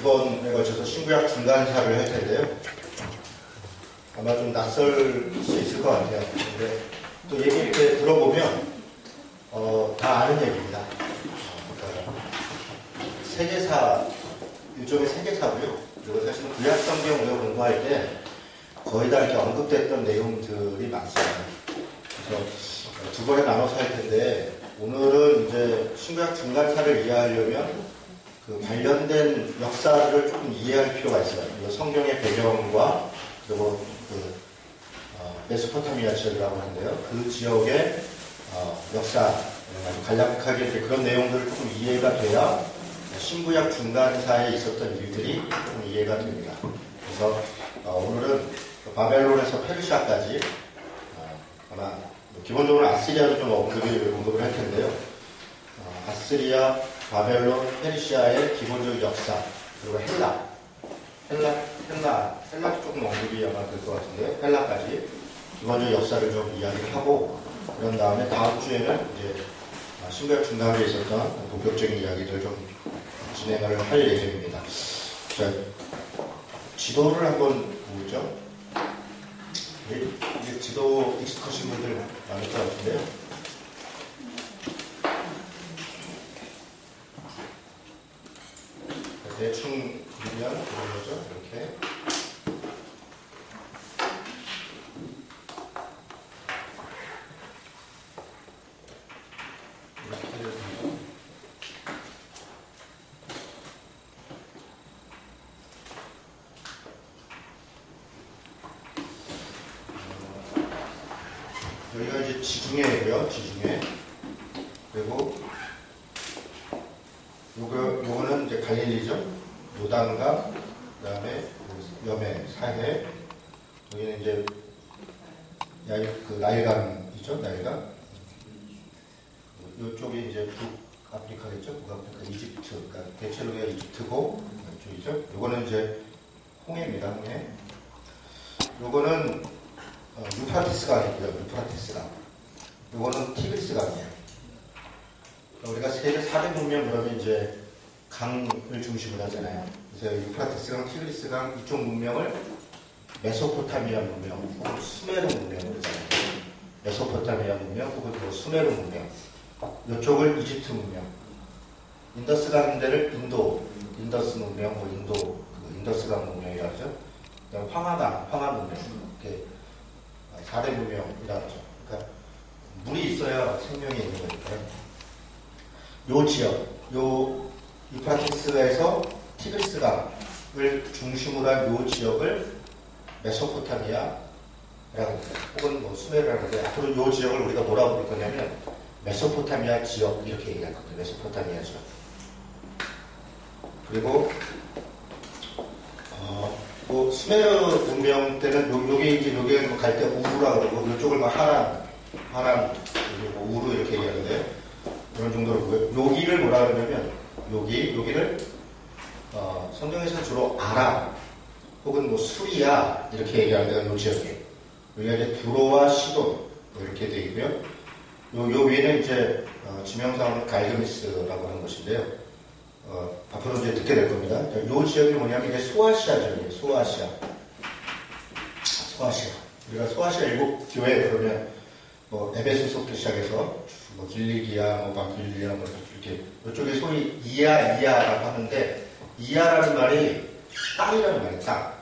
두 번에 걸쳐서 신구약 중간사를 할 텐데요. 아마 좀 낯설 수 있을 것 같아요. 근데 또 얘기 이렇게 들어보면 다 아는 얘기입니다. 그러니까 세계사, 일종의 세계사고요. 그리고 사실은 구약 성경 우리가 공부할 때 거의 다 이렇게 언급됐던 내용들이 많습니다. 그래서 두 번에 나눠서 할 텐데 오늘은 이제 신구약 중간사를 이해하려면 그 관련된 역사를 조금 이해할 필요가 있어요. 그리고 성경의 배경과 그리고 메소포타미아 지역이라고 하는데요. 그 지역의 역사, 아주 간략하게 그런 내용들을 조금 이해가 돼야 신구약 중간사에 있었던 일들이 좀 이해가 됩니다. 그래서 오늘은 바벨론에서 페르시아까지 아마 기본적으로 아시리아도 좀 언급을 할 텐데요. 아시리아, 바벨론, 페르시아의 기본적인 역사, 그리고 헬라도 조금 언급이 아마 될 것 같은데요. 헬라까지 기본적인 역사를 좀 이야기를 하고, 그런 다음에 다음 주에는 이제 신구약 중간에 있었던 본격적인 이야기를 좀 진행을 할 예정입니다. 자, 지도를 한번 보죠. 이게 지도 익숙하신 분들 많을 것 같은데요. 대충 그리면 그런 거죠. 이렇게. 여기가 이제 지중해고요. 지중해. 그리고 요거는 이제 갈릴리죠. 요단강, 그 다음에 여매, 사해. 여기는 이제 나일강이죠. 나일강. 요쪽이 이제 북아프리카겠죠. 북아프리카, 이집트. 그러니까 대체로가 이집트고 이쪽이죠. 요거는 이제 홍해입니다. 홍해. 요거는 유프라티스 강이고요. 유프라티스 강. 요거는 티그리스 강이에요. 우리가 세계 4대 문명 그러면 이제 강을 중심으로 하잖아요. 그래서 유프라티스 강, 티그리스 강 이쪽 문명을 메소포타미아 문명 혹은 수메르 문명으로 하잖아요. 메소포타미아 문명 혹은 수메르 문명. 이쪽을 이집트 문명. 인더스 강대를 인더스 문명, 인더스 강 문명이라고 하죠. 그다음 황하 문명. 이렇게 4대 문명이라고 하죠. 그러니까 물이 있어야 생명이 있는 거니까요. 요 지역, 요 유프라티스에서 티그리스 강을 중심으로 한 요 지역을 메소포타미아라고 합니다. 혹은 수메르라고 하는데 앞으로 요 지역을 우리가 뭐라고 부를 거냐면 메소포타미아 지역 이렇게 얘기할 겁니다. 메소포타미아 지역. 그리고 수메르 문명 때는 여기 갈 때 우루라 그러고 이쪽을 하란 그리고 우루 이렇게 얘기하는데 그런 정도로 여기를 뭐라 그러냐면 여기를 성경에서는 주로 아람 혹은 수리아 이렇게 얘기하는데 요 지역에 여기가 이제 두로와 시돈 이렇게 되어 있고요. 요 위에는 이제 지명상은 갈그미스라고 하는 것인데요. 앞으로 이제 듣게 될 겁니다. 요 지역이 뭐냐면 이게 소아시아 지역이에요. 소아시아. 우리가 소아시아 일곱 교회 그러면 에베소서부터 시작해서 길리기아, 바빌리아 이렇게 이쪽에 소위 이아라고 하는데 이아라는 말이 땅이라는 말이에요. 땅.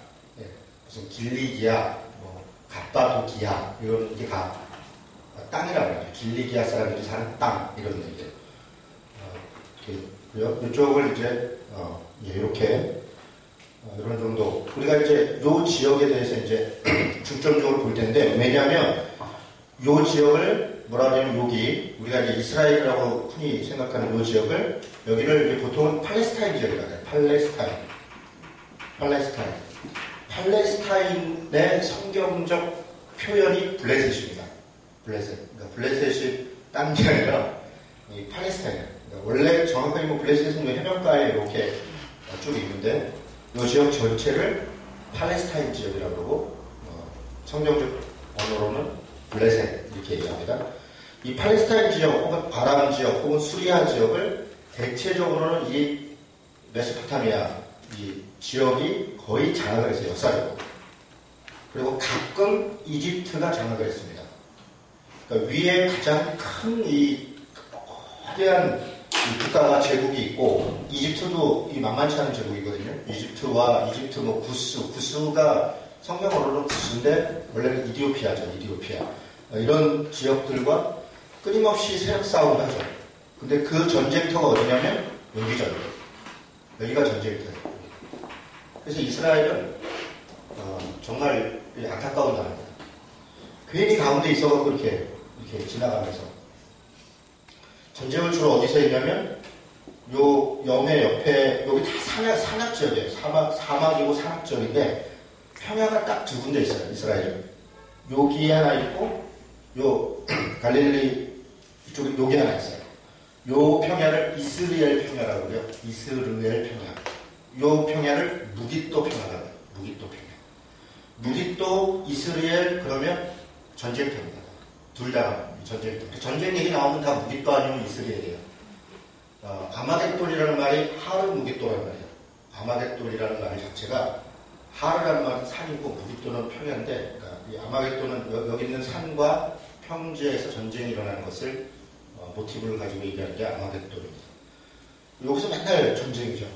예, 무슨 길리기아, 갑바도기아 이런 게 다 땅이라고 해요. 길리기아 사람들이 사는 땅 이런 얘기예요. 이쪽을 이제 이렇게 이런 정도 우리가 이제 요 지역에 대해서 이제 중점적으로 볼 텐데 왜냐하면 요 지역을 뭐라 하냐면 여기 우리가 이제 이스라엘이라고 흔히 생각하는 요 지역을 여기를 보통은 팔레스타인 지역이라고 해요. 팔레스타인의 성경적 표현이 블레셋입니다. 블레셋. 그러니까 블레셋이 딴 게 아니라 이 팔레스타인. 그러니까 원래 정확하게 블레셋은 해변가에 이렇게 쭉 있는데 이 지역 전체를 팔레스타인 지역이라고 그러고 성경적 언어로는 블레셋 이렇게 얘기합니다. 이 팔레스타인 지역 혹은 아람 지역 혹은 수리아 지역을 대체적으로는 이 메소포타미아 이 지역이 거의 장악을 했어요. 역사적으로. 그리고 가끔 이집트가 장악을 했습니다. 그러니까 위에 가장 큰 이 거대한 이 국가가 제국이 있고, 이집트도 이 만만치 않은 제국이거든요. 이집트 뭐 구스가 성경어로는 구스인데 원래는 이디오피아죠. 이디오피아. 이런 지역들과 끊임없이 세력 싸움을 하죠. 근데 그 전쟁터가 어디냐면 여기죠. 여기가 전쟁터예요. 그래서 이스라엘은 정말 안타까운 나라입니다. 괜히 가운데 있어서 이렇게 지나가면서 전쟁을 주로 어디서 했냐면 요 염해 옆에 여기 다 산악 지역이에요. 사막이고 산악 지역인데 평야가 딱 두 군데 있어요. 이스라엘은 여기 하나 있고 요 갈릴리 이쪽에 여기 하나 있어요. 요 평야를 이스라엘 평야라고 그래요. 이스라엘 평야. 요 평야를 무깃도 평야라고 해요. 무깃도 평야. 무깃도 이스라엘 그러면 전쟁터입니다. 둘 다 전쟁터. 전쟁 얘기 나오면 다 무깃도 아니면 이스라엘이에요. 아마겟돌이라는 말이 하르 무깃도라는 말이에요. 아마겟돌이라는 말 자체가 하르라는 말은 산이고 무깃도는 평야인데, 그러니까 이 아마겟돌은 여기 있는 산과 평지에서 전쟁이 일어나는 것을 모티브를 가지고 얘기하는 게 아마겟돌입니다. 여기서 맨날 전쟁이죠.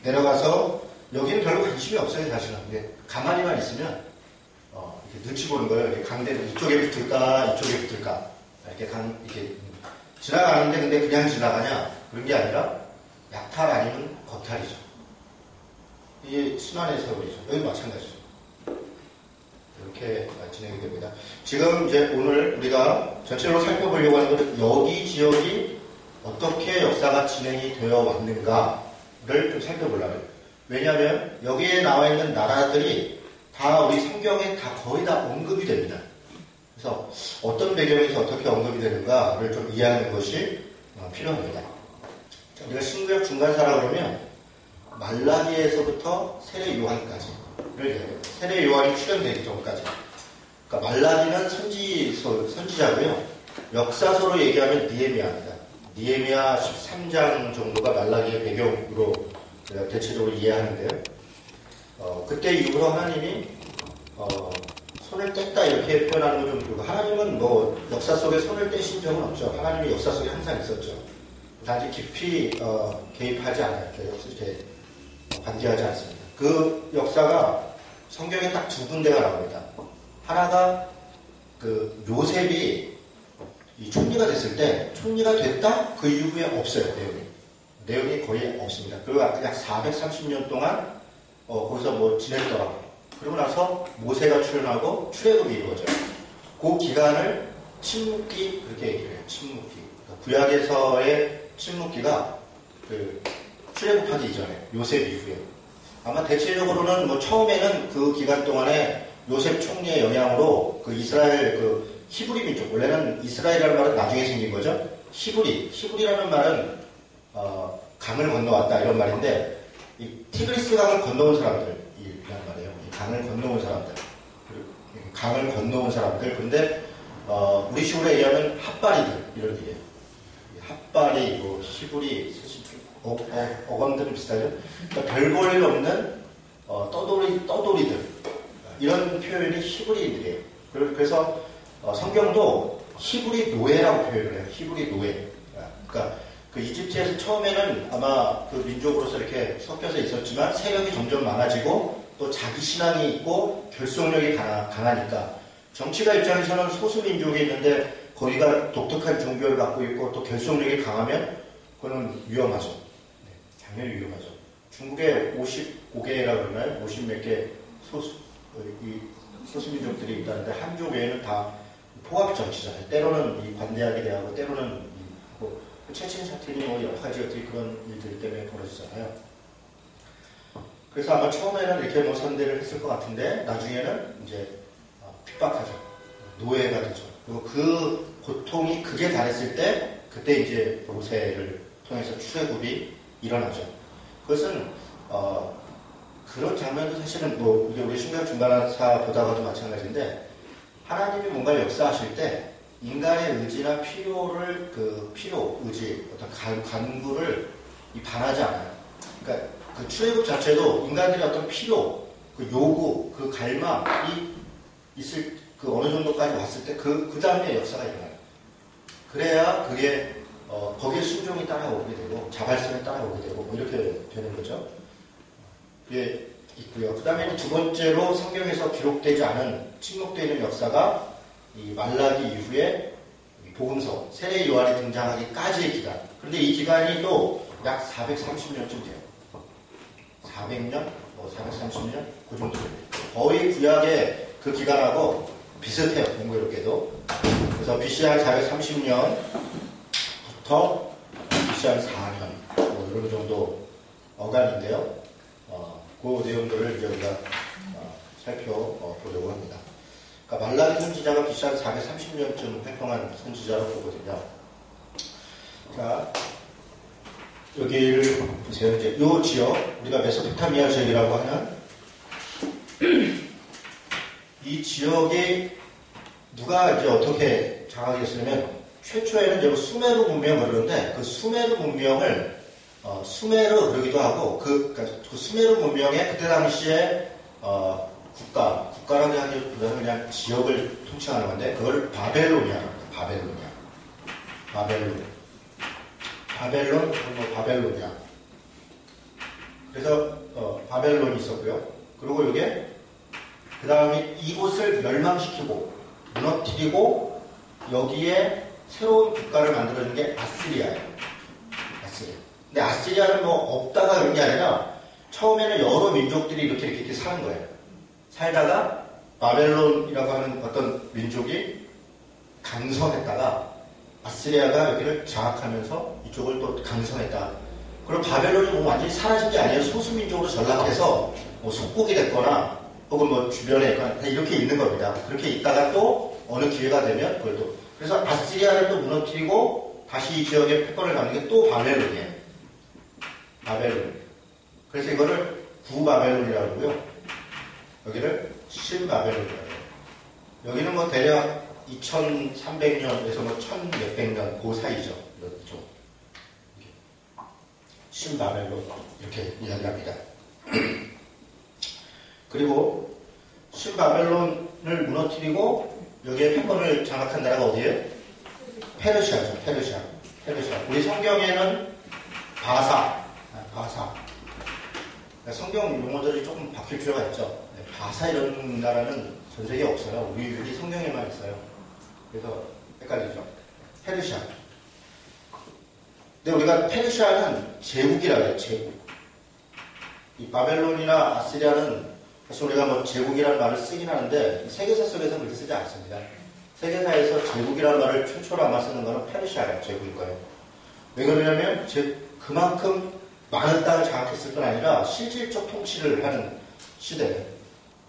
내려가서 여기는 별로 관심이 없어요, 사실은. 근데 가만히만 있으면 이렇게 눈치 보는 거예요. 이렇게 강대로 이쪽에 붙을까, 이쪽에 붙을까. 이렇게 지나가는데 근데 그냥 지나가냐? 그런 게 아니라 약탈 아니면 거탈이죠. 이게 순환의 세월이죠. 여기 마찬가지죠. 이렇게 진행이 됩니다. 지금 이제 오늘 우리가 전체적으로 살펴보려고 하는 것은 여기 지역이 어떻게 역사가 진행이 되어 왔는가를 좀 살펴보려고요. 왜냐하면 여기에 나와 있는 나라들이 다 우리 성경에 거의 다 언급이 됩니다. 그래서 어떤 배경에서 어떻게 언급이 되는가를 좀 이해하는 것이 필요합니다. 우리가 신구약 중간사라 그러면 말라기에서부터 세례 요한까지를 얘기합니다. 세례 요한이 출현되기 전까지. 그러니까 말라기는 선지자고요. 역사서로 얘기하면 니에미야입니다. 니에미야 13장 정도가 말라기의 배경으로 대체적으로 이해하는데요. 그때 이후로 하나님이 손을 뗐다 이렇게 표현하는 건 좀 그렇고, 하나님은 뭐 역사 속에 손을 떼신 적은 없죠. 하나님이 역사 속에 항상 있었죠. 단지 깊이 개입하지 않아요. 이렇게 관계하지 않습니다. 그 역사가 성경에 딱 두 군데가 나옵니다. 하나가 그 요셉이 이 총리가 됐을 때, 총리가 됐다? 그 이후에 없어요, 내용이 거의 없습니다. 그리고 약 430년 동안 거기서 뭐 지냈더라고요. 그러고 나서 모세가 출현하고 출애굽이 이루어져요. 그 기간을 침묵기, 그렇게 얘기를 해요. 침묵기. 그러니까 구약에서의 침묵기가 그 출애굽하기 이전에, 요셉 이후에. 아마 대체적으로는 뭐 처음에는 그 기간 동안에 요셉 총리의 영향으로 그 이스라엘 그 히브리 민족, 원래는 이스라엘이라는 말은 나중에 생긴 거죠. 히브리라는 말은 강을 건너왔다 이런 말인데, 이 티그리스 강을 건너온 사람들이란 말이에요. 이 강을 건너온 사람들. 근데 우리식으로 얘기하면 핫바리들 이런 얘기예요. 핫바리, 뭐 히브리, 어감들은 비슷하죠. 그러니까 별 볼 일 없는 떠돌이들 이런 표현이 히브리인들이에요. 그래서 성경도 히브리 노예라고 표현을 해요. 히브리 노예. 그러니까 그 이집트에서 처음에는 아마 그 민족으로서 이렇게 섞여서 있었지만 세력이 점점 많아지고 또 자기 신앙이 있고 결속력이 강하니까 정치가 입장에서는 소수 민족이 있는데 거기가 독특한 종교를 갖고 있고 또 결속력이 강하면 그거는 위험하죠. 네, 당연히 위험하죠. 중국에 55개라고 그러나요? 50 몇 개 소수 민족들이 있다는데 한족 외에는 다 포압 정치잖아요. 때로는 이 관대하게 대하고 때로는 체첸 사태니 뭐 여러 가지 어떻게 그런 일들 때문에 벌어지잖아요. 그래서 아마 처음에는 이렇게 뭐 선대를 했을 것 같은데 나중에는 이제 핍박하죠. 노예가 되죠. 그리고 그 고통이 극에 달했을 때 그때 이제 모세를 통해서 출애굽이 일어나죠. 그것은 그런 장면도 사실은 뭐 우리 신구약 중간사 보다가도 마찬가지인데, 하나님이 뭔가를 역사하실 때 인간의 의지나 필요, 의지, 어떤 간구를 반하지 않아요. 그러니까 그 출애굽 자체도 인간들의 어떤 필요, 그 요구, 그 갈망이 있을 그 어느 정도까지 왔을 때 그 다음에 역사가 일어나요. 그래야 그게 거기에 순종이 따라오게 되고 자발성이 따라오게 되고 뭐 이렇게 되는 거죠. 그게 있고요. 그 다음에 두 번째로 성경에서 기록되지 않은 침묵되어 있는 역사가 이 말라기 이후에 복음서 세례 요한이 등장하기까지의 기간. 그런데 이 기간이 또 약 430년쯤 돼요. 400년? 430년? 그 정도 됩니다. 거의 구약의 그 기간하고 비슷해요. 공교롭게도. 그래서 BC 한 430년부터 BC 한 4년 뭐 이런 정도 어간인데요. 그 내용들을 이제 우리가 살펴보려고 합니다. 그러니까 말라기 선지자가 BC 한 430년쯤 활동한 선지자로 보거든요. 자, 여기를 보세요. 이제 이 지역, 우리가 메소포타미아 지역이라고 하는 이 지역이 누가 이제 어떻게 장악이 했으면 최초에는 이제 수메르 문명을 그러는데 그 수메르 문명을 수메르 그러기도 하고 그러니까 그 수메르 문명의 그때 당시에 국가라고 하기보다는 그냥 지역을 통칭하는 건데 그걸 바벨론이라고 합니다. 바벨로니아. 그래서 바벨론이 있었고요. 그리고 이게 그 다음에 이곳을 멸망시키고 무너뜨리고 여기에 새로운 국가를 만들어준 게 아시리아예요. 근데 아시리아는 뭐 없다가 그런 게 아니라 처음에는 여러 민족들이 이렇게 사는 거예요. 살다가 바벨론이라고 하는 어떤 민족이 강성했다가 아시리아가 여기를 장악하면서 이쪽을 또 강성했다. 그리고 바벨론이 뭐 완전히 사라진 게 아니에요. 소수민족으로 전락해서 뭐 속국이 됐거나 혹은 뭐 주변에 있거나 이렇게 있는 겁니다. 그렇게 있다가 또 어느 기회가 되면 그걸 또 그래서 아시리아를 또 무너뜨리고 다시 이 지역에 패권을 갖는 게 또 바벨론이에요. 그래서 이거를 구바벨론이라고 하고요. 여기를 신바벨론이라고 해요. 여기는 뭐 대략 2300년에서 뭐 1600년 그 사이죠. 이렇죠. 신바벨론 이렇게 이야기합니다. 그리고 신바벨론을 무너뜨리고 여기에 패권을 장악한 나라가 어디예요? 페르시아죠. 페르시아. 우리 성경에는 바사. 성경 용어들이 조금 바뀔 필요가 있죠. 바사 이런 나라는 전 세계에 없어요. 우리 성경에만 있어요. 그래서 헷갈리죠. 페르시아. 근데 우리가 페르시아는 제국이라고 해요. 제국. 이 바벨론이나 아시리아는 사실 우리가 뭐 제국이라는 말을 쓰긴 하는데 세계사 속에서는 그렇게 쓰지 않습니다. 세계사에서 제국이라는 말을 최초로 아마 쓰는 거는 페르시아예요. 제국일 거예요. 왜 그러냐면 그만큼 많은 땅을 장악했을 뿐 아니라 실질적 통치를 하는 시대예요.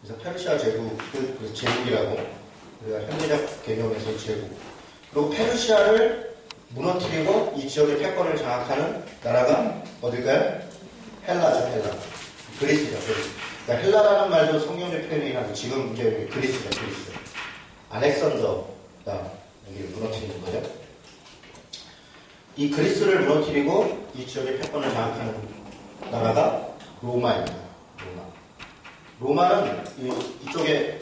그래서 페르시아 제국을 제국이라고 우리가 현대적 개념에서 제국. 그리고 페르시아를 무너뜨리고 이 지역의 패권을 장악하는 나라가 어딜까요? 헬라. 그리스죠. 그러니까 헬라라는 말도 성경의 표현이긴 한데 지금 이제 그리스죠. 알렉산더가 여기를 무너뜨리는 거죠. 이 그리스를 무너뜨리고 이 지역의 패권을 장악하는 나라가 로마입니다. 로마는 이쪽에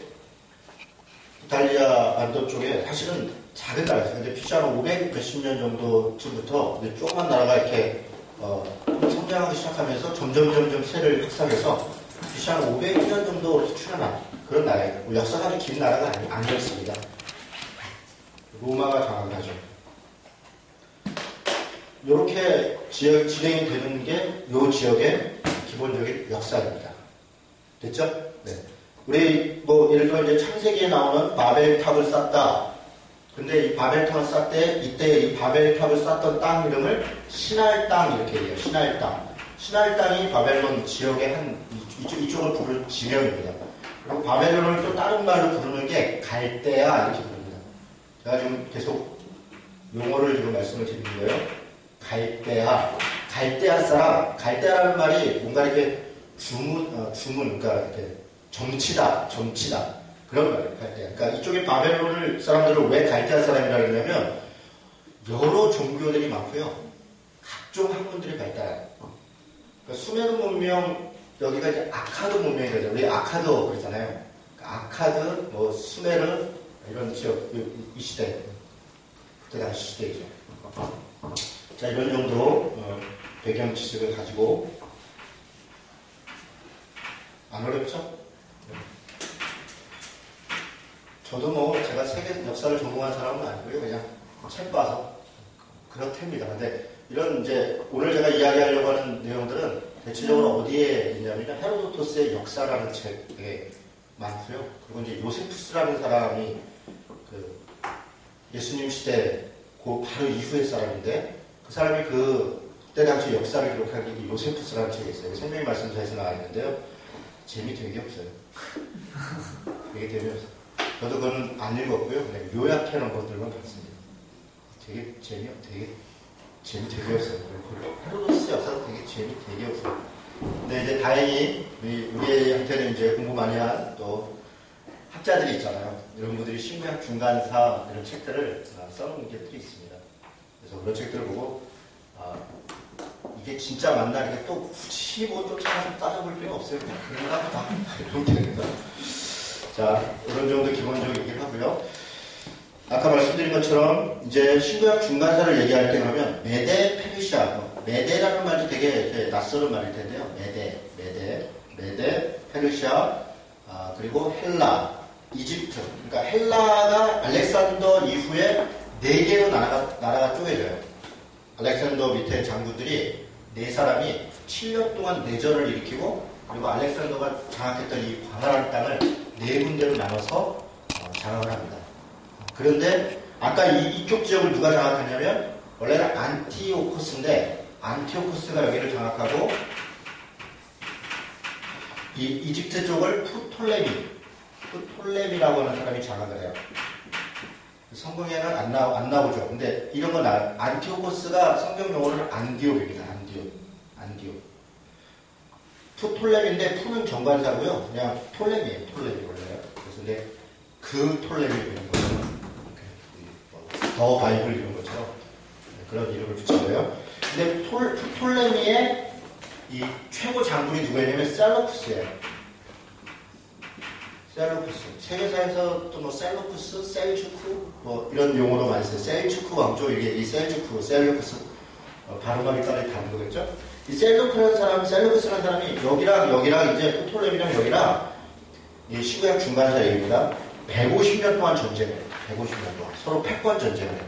이탈리아 반도 쪽에 사실은 작은 나라였어요. 근데 BC 한 500 몇십 년 정도쯤부터 조그만 나라가 이렇게 성장하기 시작하면서 점점 세를 확산해서 BC 한 500년 정도 출현한 그런 나라예요. 역사가 아주 긴 나라가 아니었습니다. 로마가 장악하죠. 이렇게 진행이 되는 게 이 지역의 기본적인 역사입니다. 됐죠? 네. 우리 예를 들어 이제 창세기에 나오는 바벨탑을 쌓다. 근데 이 바벨탑을 쌓 때 이때 이 바벨탑을 쌓던 땅 이름을 신할 땅 이렇게 해요. 신할 땅. 신할 땅이 바벨론 지역의 이쪽을 부를 지명입니다. 그리고 바벨론을 또 다른 말로 부르는 게 갈대아 이렇게 부릅니다. 제가 지금 계속 용어를 지금 말씀을 드리는 거예요. 갈대아 사람, 갈대아라는 말이 뭔가 이렇게 주문, 그러니까 이렇게 정치다. 그런 말이에요, 갈대아. 그러니까 이쪽에 바벨론 사람들을 왜 갈대아 사람이라고 그러냐면, 여러 종교들이 많고요. 각종 학문들이 발달해요. 그러니까 수메르 문명, 여기가 이제 아카드 문명이 되죠. 우리 아카드 그러잖아요. 그러니까 아카드, 뭐 수메르 이런 지역, 이 시대, 그때 당시 시대죠. 자, 이런 정도 배경 지식을 가지고 안 어렵죠? 저도 뭐 제가 세계 역사를 전공한 사람은 아니고요. 그냥 책 봐서 그렇답니다. 근데 이런 이제 오늘 제가 이야기하려고 하는 내용들은 대체적으로 어디에 있냐면 헤로도토스의 역사라는 책에 많고요. 그리고 이제 요세푸스라는 사람이 그 예수님 시대 그 바로 이후의 사람인데 그 사람이 그때 당시 역사를 기록한 게 요세푸스라는 책이 있어요. 생명의 말씀사에서 나와 있는데요. 재미 되게 없어요. 되게 재미없어요. 저도 그건 안 읽었고요. 그냥 요약해놓은 것들만 봤습니다. 되게 재미 되게 없어요. 헤로도스 역사도 되게 재미 되게 없어요. 근데 이제 다행히 우리한테는 이제 공부 많이 한 또 학자들이 있잖아요. 이런 분들이 신구약 중간사 이런 책들을 써놓은 것들이 있습니다. 그래서 그런 책들을 보고 이게 진짜 맞나 이게 또 굳이 뭐 쫓아가서 따져볼 필요는 없어요. 그냥 그런가 보다 이러면 됩니다. 자, 이런 정도 기본적인 얘기를 하고요. 아까 말씀드린 것처럼 이제 신구약 중간사를 얘기할 때 그러면 메데, 페르시아, 메데라는 말도 되게 낯설은 말일 텐데요. 메데, 페르시아, 그리고 헬라, 이집트. 그러니까 헬라가 알렉산더 이후에 4개로 나라가 쪼개져요. 알렉산더 밑에 장군들이 4사람이 7년 동안 내전을 일으키고 그리고 알렉산더가 장악했던 이 광활한 땅을 4군데로 나눠서 장악을 합니다. 그런데 아까 이쪽 지역을 누가 장악했냐면 원래는 안티오코스인데 안티오코스가 여기를 장악하고 이집트 쪽을 푸톨레미라고 하는 사람이 장악을 해요. 성경에는 안 나오죠. 근데 이런 건 안티오코스가 성경 용어는 안디옥입니다. 안디옥. 푸톨레미인데 푸는 정관사고요. 그냥 톨레미예요. 원래요. 그래서 근데 그 톨레미 이런 거죠. 더 바이블 이런 것처럼 그런 이름을 붙인 거예요. 근데 푸톨레미의 이 최고 장군이 누구였냐면 셀루쿠스예요. 셀루쿠스. 세계사에서 또 뭐 셀루쿠스, 셀주쿠 뭐 이런 용어로 많이 써요. 셀주쿠 왕조 이게 이 셀루쿠스 발음하기 따라 다른 거겠죠? 이 셀루쿠스라는 사람이 여기랑 이제 푸톨레미랑 여기랑 이 신구약 중간사 얘기입니다. 150년 동안 전쟁을 해요. 150년 동안 서로 패권 전쟁을 해요.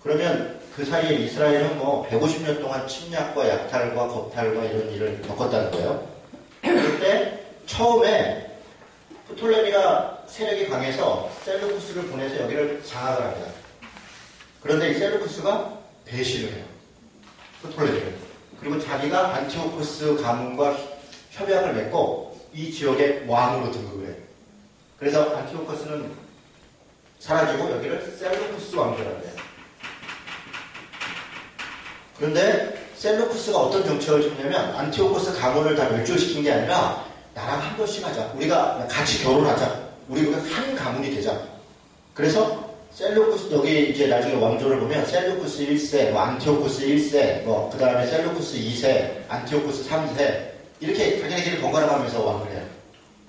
그러면 그 사이에 이스라엘은 뭐 150년 동안 침략과 약탈과 겁탈과 이런 일을 겪었다는 거예요. 그때 처음에 프톨레미가 세력이 강해서 셀루쿠스를 보내서 여기를 장악을 합니다. 그런데 이 셀루쿠스가 배신을 해요. 프톨레미를. 그리고 자기가 안티오코스 가문과 협약을 맺고 이 지역의 왕으로 등극을 해요. 그래서 안티오코스는 사라지고 여기를 셀루쿠스 왕조라고 해요. 그런데 셀루쿠스가 어떤 정책을 쳤냐면 안티오코스 가문을 다 멸종시킨 게 아니라 나랑 한 번씩 하자. 우리가 같이 결혼하자. 우리가 한 가문이 되자. 그래서 셀루쿠스 여기 이제 나중에 왕조를 보면 셀루쿠스 1세, 뭐 안티오코스 1세, 뭐 그 다음에 셀루쿠스 2세, 안티오코스 3세 이렇게 자기네끼리 번갈아 가면서 왕을 해요.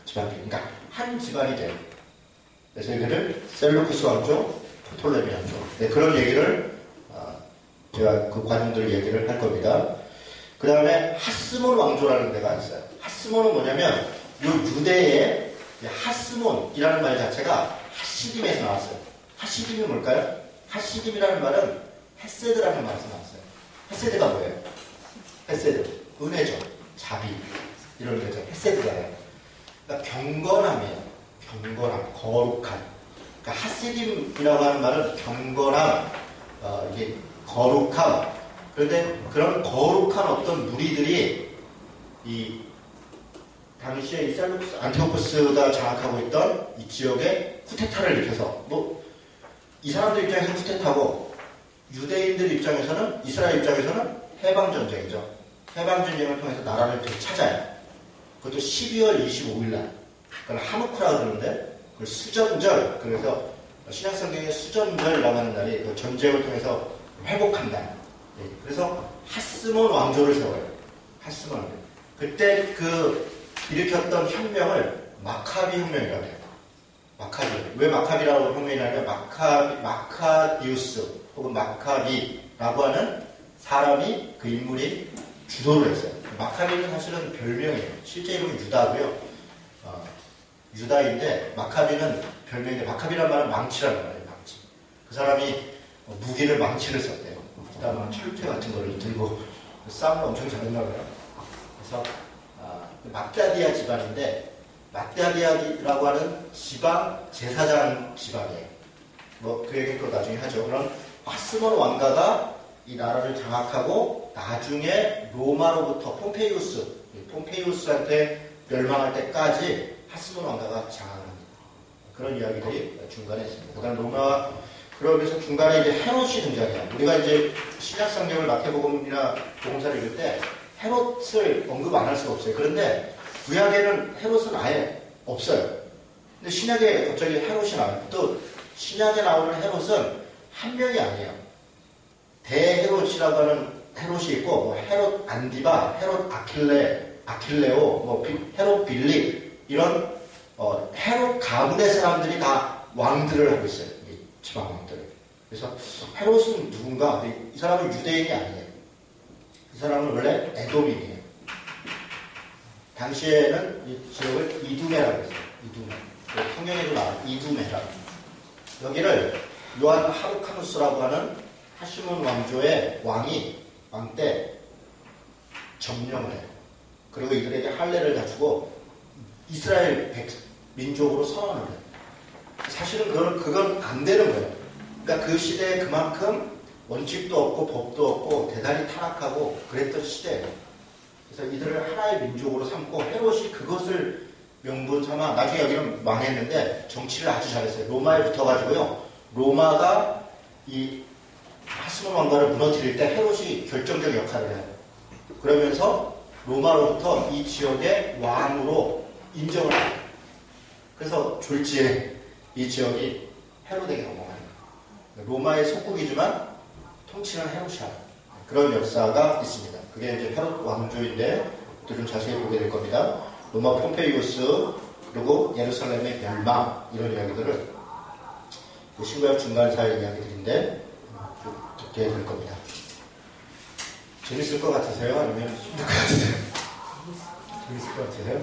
집안끼리. 그러니까 한 집안이 돼요. 그래서 이거를 셀루쿠스 왕조, 프톨레미 왕조. 네, 그런 얘기를 제가 그 과정들 얘기를 할 겁니다. 그 다음에 하스몬 왕조라는 데가 있어요. 하스몬은 뭐냐면 이 유대의 하스몬이라는 말 자체가 하시딤에서 나왔어요. 하시딤이 뭘까요? 하시딤이라는 말은 헤세드라는 말에서 나왔어요. 헤세드가 뭐예요? 헤세드, 은혜죠. 자비 이런 거죠. 헤세드가요. 그러니까 경건함이에요. 경건함, 거룩함. 그러니까 하시딤이라고 하는 말은 경건함, 이게 거룩함. 그런데 그런 거룩한 어떤 무리들이 이 당시에 이 셀루쿠스, 안티오코스가 장악하고 있던 이 지역에 쿠데타를 일으켜서 뭐 이 사람들 입장에서는 쿠데타고 유대인들 입장에서는 이스라엘 입장에서는 해방전쟁이죠. 해방전쟁을 통해서 나라를 되찾아요. 그것도 12월 25일 날. 그걸 하누카라고 그러는데 그걸 수전절, 그래서 신약성경의 수전절이라고 하는 날이 그 전쟁을 통해서 회복한 날. 그래서 하스몬 왕조를 세워요. 하스몬. 그때 그 일으켰던 혁명을 마카비 혁명이라고 해요. 마카비. 왜 마카비라고 혁명이냐면 마카디우스 혹은 마카비라고 하는 사람이 그 인물이 주도를 했어요. 마카비는 사실은 별명이에요. 실제 이름은 유다고요. 유다인데 마카비는 별명인데 마카비란 말은 망치라는 말이에요. 망치. 그 사람이 무기를 망치를 썼대요. 그다음에 철퇴 같은 거를 들고 싸움을 엄청 잘했나 봐요. 그래서 막다디아 집안인데 막다디아라고 하는 지방 제사장 집안이에요. 뭐 그 얘기는 또 나중에 하죠. 그런 하스몬 왕가가 이 나라를 장악하고 나중에 로마로부터 폼페이우스한테 멸망할 때까지 하스몬 왕가가 장악합니다. 그런 이야기들이 중간에 있습니다. 그다음 로마 그러면서 중간에 이제 헤롯이 등장해요. 우리가 이제 신약 성경을 마태복음이나 복음서를 읽을 때 헤롯을 언급 안 할 수가 없어요. 그런데 구약에는 헤롯은 아예 없어요. 근데 신약에 갑자기 헤롯이 나와요. 또 신약에 나오는 헤롯은 한 명이 아니에요. 대헤롯이라고 하는 헤롯이 있고 뭐 헤롯 안디바, 헤롯 아킬레오, 뭐 헤롯 빌립 이런 헤롯 가문의 사람들이 다 왕들을 하고 있어요. 이 지방 왕들. 그래서 헤롯은 누군가? 이 사람은 유대인이 아니에요. 이 사람은 원래 에돔인이에요. 당시에는 이 지역을 이두메라고 했어요. 이두메. 성경에도 나와요. 이두메라고. 여기를 요한 하르카누스라고 하는 하시몬 왕조의 왕 때 점령을 해요. 그리고 이들에게 할례를 갖추고 이스라엘 민족으로 선언을 해요. 사실은 그건 안 되는 거예요. 그러니까 그 시대에 그만큼 원칙도 없고 법도 없고 대단히 타락하고 그랬던 시대예요. 그래서 이들을 하나의 민족으로 삼고 헤롯이 그것을 명분 삼아 나중에 여기는 망했는데 정치를 아주 잘했어요. 로마에 붙어가지고요. 로마가 이 하스몬 왕가를 무너뜨릴 때 헤롯이 결정적 역할을 해요. 그러면서 로마로부터 이 지역의 왕으로 인정을 해요. 그래서 졸지에 이 지역이 헤롯에게 넘어가요. 로마의 속국이지만 통치는 헤롯이 하는 그런 역사가 있습니다. 그게 이제 헤롯 왕조인데 좀 자세히 보게 될 겁니다. 로마 폼페이우스 그리고 예루살렘의 멸망 이런 이야기들을 신구약 중간사의 이야기들인데 듣게 될 겁니다. 재밌을 것 같으세요? 아니면 힘들 것 같으세요? 재밌을 것 같으세요?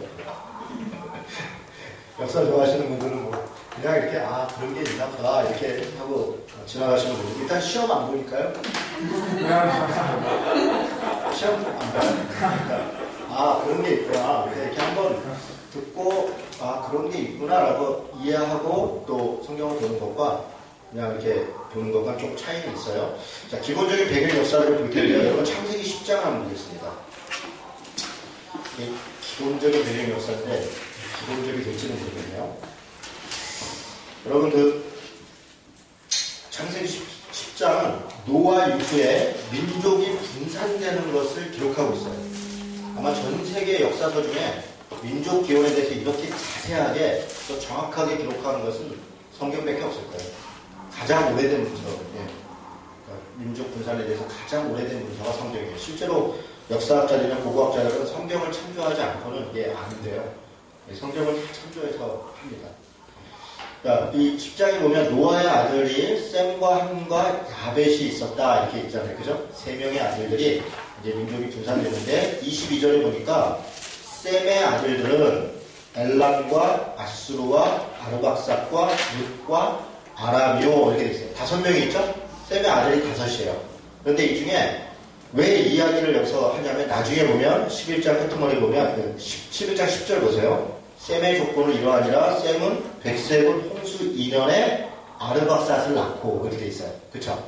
역사 좋아하시는 분들은 뭐 그냥 이렇게 그런 게 있나 보다 이렇게 하고 지나가시는 분들 일단 시험 안 보니까요. 시험 안 봐요. 그런 게 있구나. 이렇게 한번 듣고 그런 게 있구나라고 이해하고 또 성경을 보는 것과 그냥 이렇게 보는 것과 좀 차이는 있어요. 자, 기본적인 배경 역사를 볼 텐데요. 여러분 창세기 10장 한번 보겠습니다. 기본적인 배경 역사인데 기본적이 될지는 모르겠네요. 여러분 창세기 10장은 노아 이후에 민족이 분산되는 것을 기록하고 있어요. 아마 전 세계 역사서 중에 민족 기원에 대해서 이렇게 자세하게 또 정확하게 기록하는 것은 성경밖에 없을 거예요. 가장 오래된 문서거든요. 그러니까 민족 분산에 대해서 가장 오래된 문서가 성경이에요. 실제로 역사학자들이나 고고학자들은 성경을 참조하지 않고는 이게 안 돼요. 성경을 참조해서 합니다. 자, 이 10장에 보면 노아의 아들이 셈과 함과 야벳이 있었다 이렇게 있잖아요. 그죠? 세 명의 아들들이 이제 민족이 분산되는데 22절에 보니까 셈의 아들들은 엘람과 아수르와 아르박삭과 룻과 아람이오 이렇게 돼 있어요. 5명이 있죠? 셈의 아들이 5이에요. 그런데 이 중에 왜 이야기를 여기서 하냐면 나중에 보면 11장 끝머리 보면 11장 10절 보세요. 셈의 조건은 이러하니라 셈은 백색은 홍수 2년에 아르박삿을 낳고 이렇게 돼 있어요. 그쵸?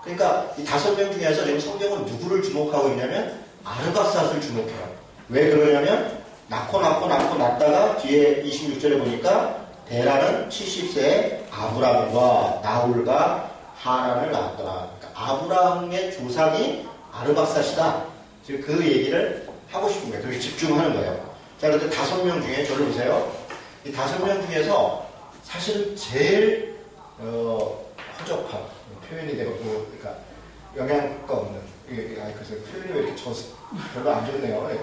그러니까 이 5명 중에서 지금 성경은 누구를 주목하고 있냐면 아르박삿을 주목해요. 왜 그러냐면 낳다가 뒤에 26절에 보니까 데라는 70세에 아브라함과 나홀과 하란을 낳았더라. 그러니까 아브라함의 조상이 아르박삿이다. 지금 그 얘기를 하고 싶은 거예요. 그렇게 집중하는 거예요. 자, 그런데 5명 중에 저를 보세요. 이 5명 중에서 사실은 제일 허접한 표현이 되고, 그러니까 영양가 없는. 그래서 표현이 왜 이렇게 별로 안 좋네요.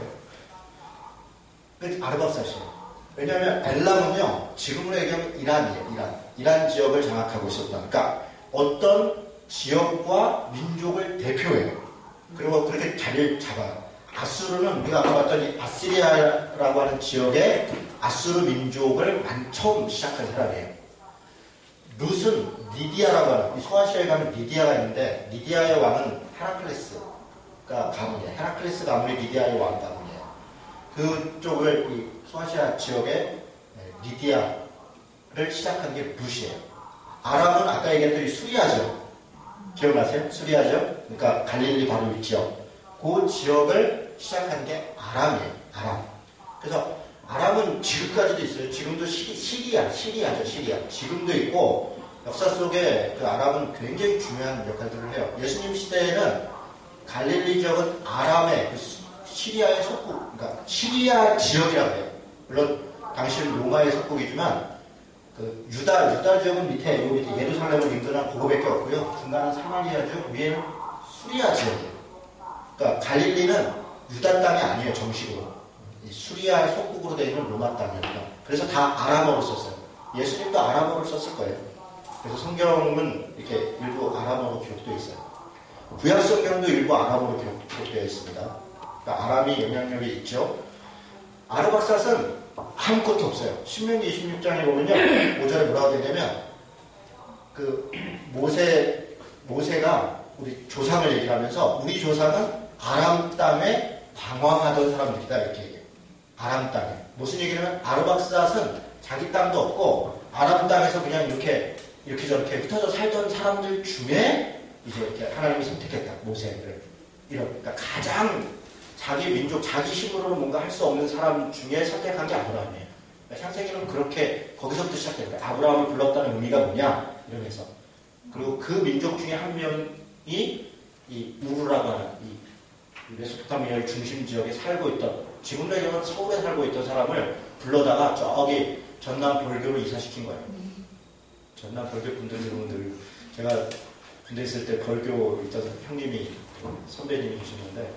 아르박사시예요. 왜냐하면 엘람은요, 지금으로 얘기하면 이란이에요. 이란 지역을 장악하고 있었다. 그러니까 어떤 지역과 민족을 대표해요. 그리고 그렇게 자리를 잡아요. 아수르는 우리가 아까 봤더니 아시리아라고 하는 지역에 아수르 민족을 처음 시작한 사람이에요. 룻은 리디아라고 하는, 소아시아에 가면 리디아가 있는데, 리디아의 왕은 헤라클레스가 가문이에요. 헤라클레스 가문이 리디아의 왕 가문이에요. 그쪽을 이 소아시아 지역에 리디아를 시작한 게 룻이에요. 아람은 아까 얘기했던 이 수리아죠. 기억나세요? 수리아죠? 그러니까 갈릴리 바로 이 지역. 그 지역을 시작한 게 아람이에요. 아람. 그래서 아람은 지금까지도 있어요. 지금도 시리아죠. 지금도 있고, 역사 속에 그 아람은 굉장히 중요한 역할들을 해요. 예수님 시대에는 갈릴리 지역은 아람의 시리아의 속국, 그러니까 시리아 지역이라고 해요. 물론 당시는 로마의 속국이지만 그 유다 지역은 밑에 예루살렘을 인근한 그거밖에 없고요. 중간은 사마리아죠. 위에는 수리아 지역이에요. 그러니까 갈릴리는 유다 땅이 아니에요. 정식으로. 수리아의 속국으로 되어 있는 로마 땅이니까. 그래서 다 아람어를 썼어요. 예수님도 아람어를 썼을 거예요. 그래서 성경은 이렇게 일부 아람어로 기록되어 있어요. 구약 성경도 일부 아람어로 기록되어 있습니다. 그러니까 아람이 영향력이 있죠. 아르박삿은 아무것도 없어요. 신명기 26장에 보면요. 5절에 뭐라고 되냐면 그 모세가 우리 조상을 얘기를 하면서 우리 조상은 아람 땅에 방황하던 사람들이다 이렇게 얘기해요. 아람 땅에. 무슨 얘기를 하면 아르박삿은 자기 땅도 없고 아람 땅에서 그냥 이렇게 저렇게 흩어져 살던 사람들 중에 이제 이렇게 하나님이 선택했다. 모세를. 그러니까 가장 자기 민족, 자기 힘으로는 뭔가 할 수 없는 사람 중에 선택한 게 아브라함이에요. 창세기는 그렇게 거기서부터 시작돼요. 아브라함을 불렀다는 의미가 뭐냐? 이러면서. 그리고 그 민족 중에 한 명이 이 우르라고 하는 이 메소포타미아의 중심 지역에 살고 있던, 지금도 얘기하면 서울에 살고 있던 사람을 불러다가 저기 전남 벌교로 이사시킨 거예요. 전남 벌교 분들 이름은 늘 제가 군대 있을 때 벌교 있던 형님이 선배님이 계셨는데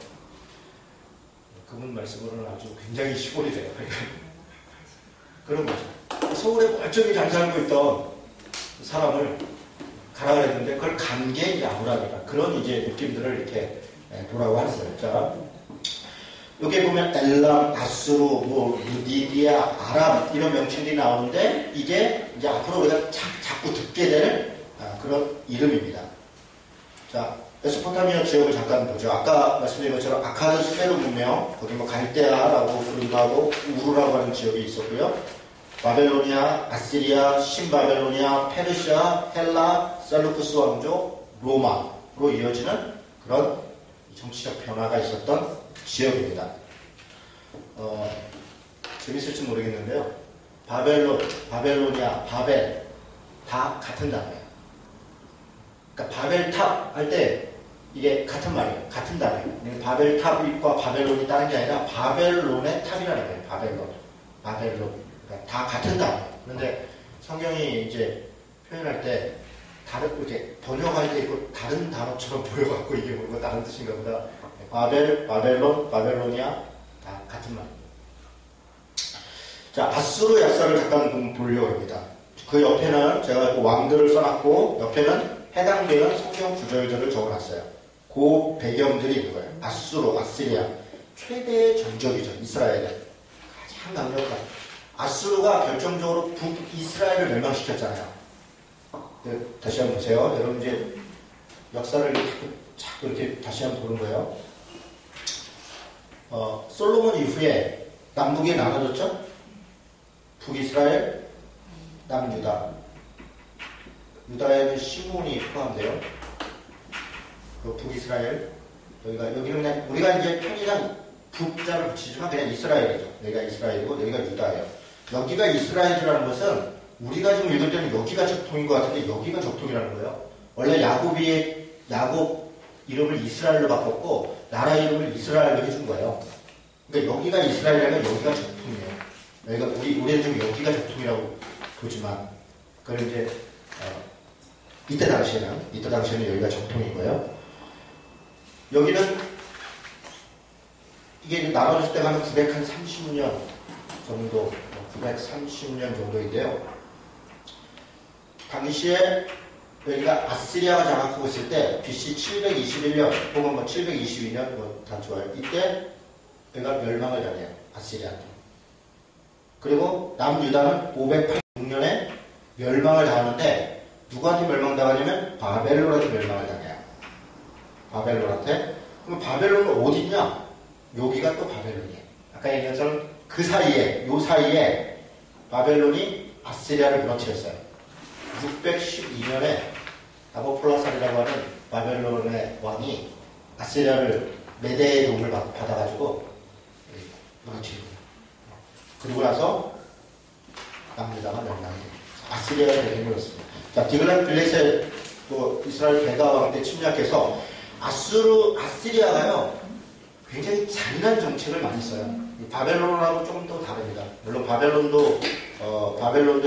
그분 말씀으로는 아주 굉장히 시골이 돼요. 그런 거죠. 서울에 멀쩡히 잘 살고 있던 사람을 가라 그랬는데 그걸 간 게 아브라함이다. 그런 이제 느낌들을 이렇게 보라고 했어요. 자, 여기 보면 엘람, 아수르, 리디아, 아람 이런 명칭들이 나오는데 이게 이제 앞으로 우리가 자꾸 듣게 되는 그런 이름입니다. 자, 메소포타미아 지역을 잠깐 보죠. 아까 말씀드린 것처럼 아카드 수메르 문명, 거기 갈대아라고 부르기도 하고 우르라고 하는 지역이 있었고요. 바벨로니아, 아시리아, 신바벨로니아, 페르시아, 헬라, 셀루쿠스 왕조, 로마로 이어지는 그런 정치적 변화가 있었던 지역입니다. 재밌을지 모르겠는데요. 바벨로니아, 바벨 다 같은 단어예요. 그러니까 바벨탑 할 때 이게 같은 말이에요. 같은 단어예요. 바벨탑과 바벨론이 다른 게 아니라 바벨론의 탑이라는 거예요. 바벨론. 그러니까 다 같은 단어예요. 그런데 성경이 이제 표현할 때 다른 이렇게 번역할 때 있고 다른 단어처럼 보여갖고 이게 뭔가 다른 뜻인가 보다. 바벨론, 바벨로니아 다 같은 말입니다. 자, 아수르 역사를 잠깐 보려고 합니다. 그 옆에는 제가 왕들을 써놨고 옆에는 해당되는 성경 구절들을 적어놨어요. 그 배경들이 있는 거예요. 아수르, 아시리아 최대의 정적이죠. 이스라엘은 가장 강력한. 아수르가 결정적으로 북이스라엘을 멸망시켰잖아요. 다시 한번 보세요. 여러분 이제 역사를 자꾸 이렇게 다시 한번 보는 거예요. 솔로몬 이후에 남북이 나눠졌죠? 북이스라엘, 남유다. 유다에는 시몬이 포함돼요. 그 북이스라엘. 여기는 그냥 우리가 이제 편의상 북자를 붙이지만 그냥 이스라엘이죠. 여기가 이스라엘이고 여기가 유다예요. 여기가 이스라엘이라는 것은 우리가 지금 읽을 때는 여기가 적통인 것 같은데 여기가 적통이라는 거예요. 원래 야곱 이름을 이스라엘로 바꿨고 나라 이름을 이스라엘로 해준 거예요. 그러니까 여기가 이스라엘이라면 여기가 적통이에요. 여기가 우리는 좀 여기가 적통이라고 보지만 그걸 이제 이때 당시에는 여기가 적통이고요. 여기는 이게 나눠질 때가 한 930년 정도, 930년 정도인데요. 당시에 여기가 아시리아가 장악하고 있을 때 BC 721년 혹은 뭐 722년 뭐 다 좋아요. 이때 여기가 멸망을 당해요. 아시리아한테. 그리고 남유다는 586년에 멸망을 당하는데 누구한테 멸망당하냐면 바벨론한테 멸망을 당해요. 바벨론한테. 그럼 바벨론은 어디 있냐? 여기가 또 바벨론이에요. 아까 얘기한 것처럼 그 사이에, 요 사이에 바벨론이 아시리아를 무너뜨렸어요. 612년에 나보폴라살이라고 하는 바벨론의 왕이 아시리아를 메대의 도움을 받아가지고 무너뜨리고, 그리고 나서 남유다가 멸망이 돼요. 아시리아가 되게 물었습니다. 자, 디글랏빌레셋 또 이스라엘 베가 왕 때 침략해서 아시리아가요 굉장히 잔인한 정책을 많이 써요. 바벨론하고 조금 더 다릅니다. 물론 바벨론도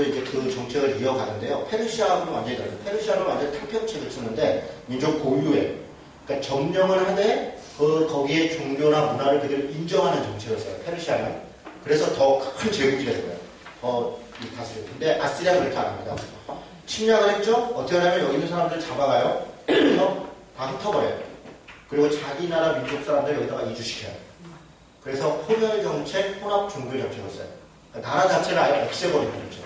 이제 그 정책을 이어가는데요. 페르시아하고는 완전히 다르죠. 페르시아는 완전히 탈피업책을 쓰는데 민족 고유의, 그러니까 점령을 하되 거기에 종교나 문화를 그대로 인정하는 정책을 써요. 페르시아는. 그래서 더 큰 제국이 되는 거예요. 더 다스려요. 근데 아시리아는 그렇게 안 합니다. 침략을 했죠? 어떻게 하냐면 여기 있는 사람들 잡아가요. 그래서 다 흩어버려요. 그리고 자기 나라 민족 사람들 여기다가 이주시켜요. 그래서 혼혈 정책, 혼합 종교 정책을 써요. 그러니까 나라 자체를 아예 없애버리는 거죠.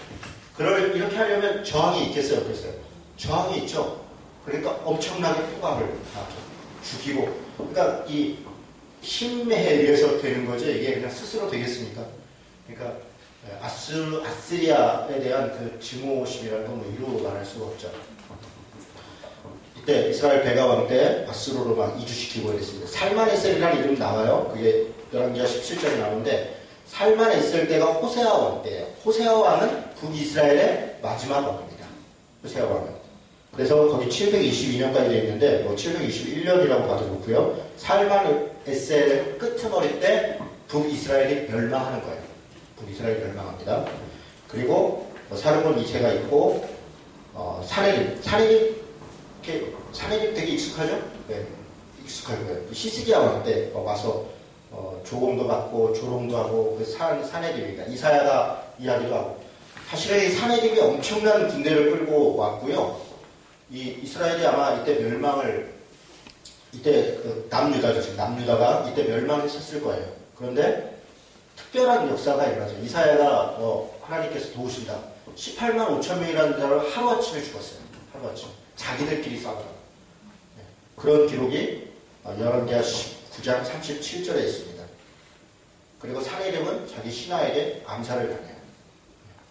이렇게 하려면 저항이 있겠어요? 없겠어요? 저항이 있죠. 그러니까 엄청나게 포박을 하죠. 죽이고. 그러니까 이 힘에 의해서 되는 거죠. 이게 그냥 스스로 되겠습니까? 그러니까 아시리아에 대한 그 증오심이라는 건 뭐 이루 말할 수가 없죠. 이때 이스라엘 베가 왕 때 아수르로 막 이주시키고 이랬습니다. 살만에셀이라는 이름이 나와요. 그게 열왕기하 17장에 나오는데, 살만에셀 때가 호세아 왕 때예요. 호세아 왕은 북이스라엘의 마지막 왕입니다. 호세아 왕은. 그래서 거기 722년까지 되어 있는데 뭐 721년이라고 봐도 좋고요. 살만에셀의 끄트머리 때 북이스라엘이 멸망하는 거예요. 북이스라엘이 멸망합니다. 그리고 사르본 2세가 있고 사내립 되게 익숙하죠? 네, 익숙할 거예요. 히스기야 왕 때 와서 조공도 받고 조롱도 하고 그 사내립이니까 이사야가 이야기도 하고, 사실은 이 사내립이 엄청난 군대를 끌고 왔고요. 이 이스라엘이 아마 이때 이때 남유다죠. 지금 남유다가 이때 멸망했었을 거예요. 그런데 특별한 역사가 일어나죠. 이사야가 하나님께서 도우신다. 18만 5천 명이라는 자를 하루아침에 죽었어요. 하루아침. 자기들끼리 싸우다. 네. 그런 기록이 열왕기하 19장 37절에 있습니다. 그리고 사내립은 자기 신하에게 암살을 당해요.